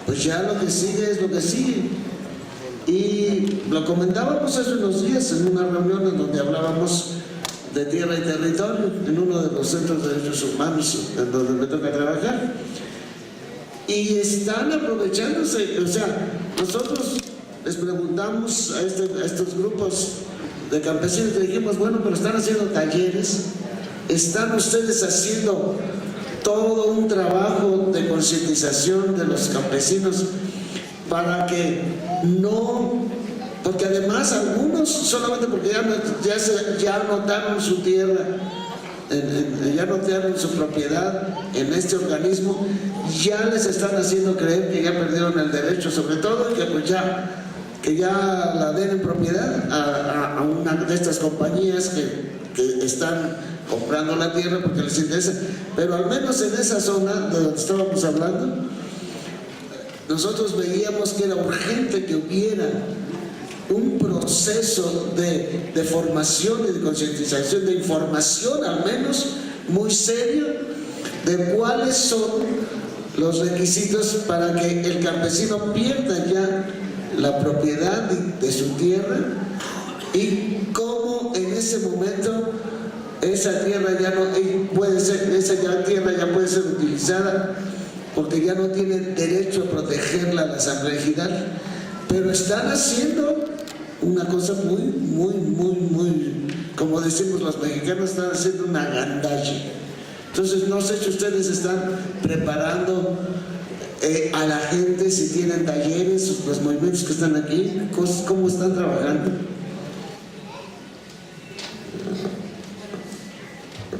Speaker 11: pues ya lo que sigue es lo que sigue. Y lo comentábamos hace unos días en una reunión en donde hablábamos de tierra y territorio, en uno de los centros de derechos humanos en donde me toca trabajar. Y están aprovechándose, o sea, nosotros les preguntamos a estos grupos de campesinos, le dijimos, bueno, pero están haciendo talleres, están ustedes haciendo todo un trabajo de concientización de los campesinos para que no, porque además algunos, solamente porque ya anotaron su tierra, ya anotaron su propiedad en este organismo, ya les están haciendo creer que ya perdieron el derecho, sobre todo, y que pues que ya la den en propiedad a una de estas compañías que están comprando la tierra porque les interesa. Pero al menos en esa zona de donde estábamos hablando, nosotros veíamos que era urgente que hubiera un proceso de formación y de concientización, de información al menos muy serio de cuáles son los requisitos para que el campesino pierda ya la propiedad de su tierra y cómo en ese momento esa tierra ya no puede ser, tierra ya puede ser utilizada porque ya no tiene derecho a protegerla la asamblea ejidal. Pero están haciendo una cosa muy, como decimos los mexicanos, están haciendo una gandalle. Entonces, no sé si ustedes están preparando a la gente, si tienen talleres, los movimientos que están aquí, cómo están trabajando.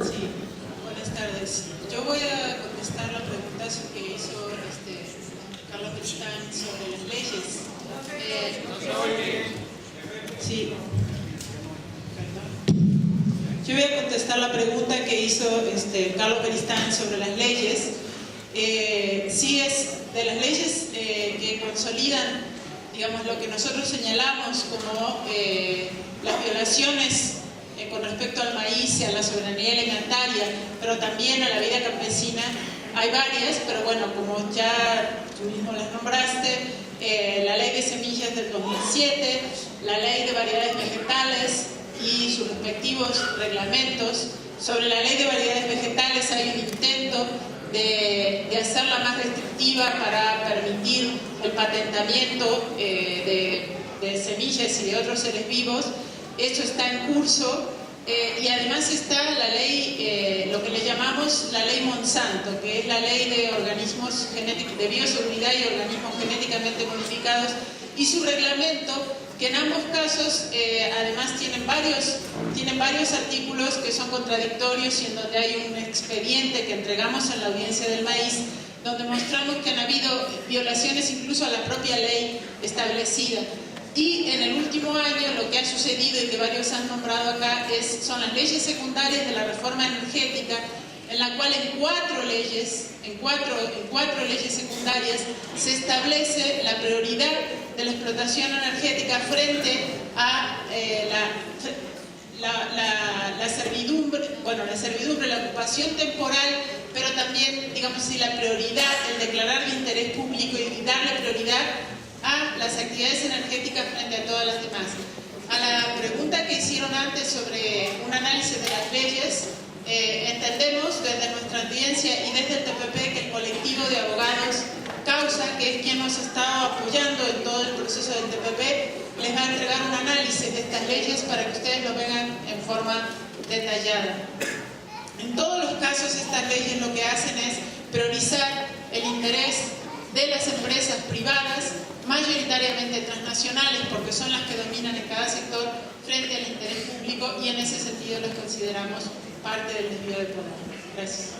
Speaker 12: Sí, buenas tardes. Yo voy a contestar la pregunta que hizo Carlos Cristán sobre las leyes. Sí. Yo voy a contestar la pregunta que hizo Carlos Cristán sobre las leyes. Sí, es de las leyes que consolidan, digamos, lo que nosotros señalamos como las violaciones con respecto al maíz y a la soberanía alimentaria, pero también a la vida campesina. Hay varias, pero bueno, como ya tú mismo las nombraste, la ley de semillas del 2007, la ley de variedades vegetales y sus respectivos reglamentos. Sobre la ley de variedades vegetales hay un intento de hacerla más restrictiva para permitir el patentamiento de semillas y de otros seres vivos. Esto está en curso y además está la ley, lo que tenemos la ley Monsanto, que es la ley de organismos genéticos, de bioseguridad y organismos genéticamente modificados, y su reglamento, que en ambos casos además tienen varios artículos que son contradictorios y en donde hay un expediente que entregamos en la audiencia del maíz, donde mostramos que han habido violaciones incluso a la propia ley establecida. Y en el último año lo que ha sucedido y que varios han nombrado acá son las leyes secundarias de la reforma energética, en la cual en cuatro leyes secundarias se establece la prioridad de la explotación energética frente a la servidumbre, la ocupación temporal, pero también, digamos así, la prioridad, el declarar de interés público y darle prioridad a las actividades energéticas frente a todas las demás. A la pregunta que hicieron antes sobre un análisis de las leyes, entendemos desde nuestra audiencia y desde el TPP que el colectivo de abogados Causa, que es quien nos ha estado apoyando en todo el proceso del TPP, les va a entregar un análisis de estas leyes para que ustedes lo vean en forma detallada. En todos los casos estas leyes lo que hacen es priorizar el interés de las empresas privadas, mayoritariamente transnacionales, porque son las que dominan en cada sector, frente al interés público, y en ese sentido los consideramos parte del desvío de poder. Gracias.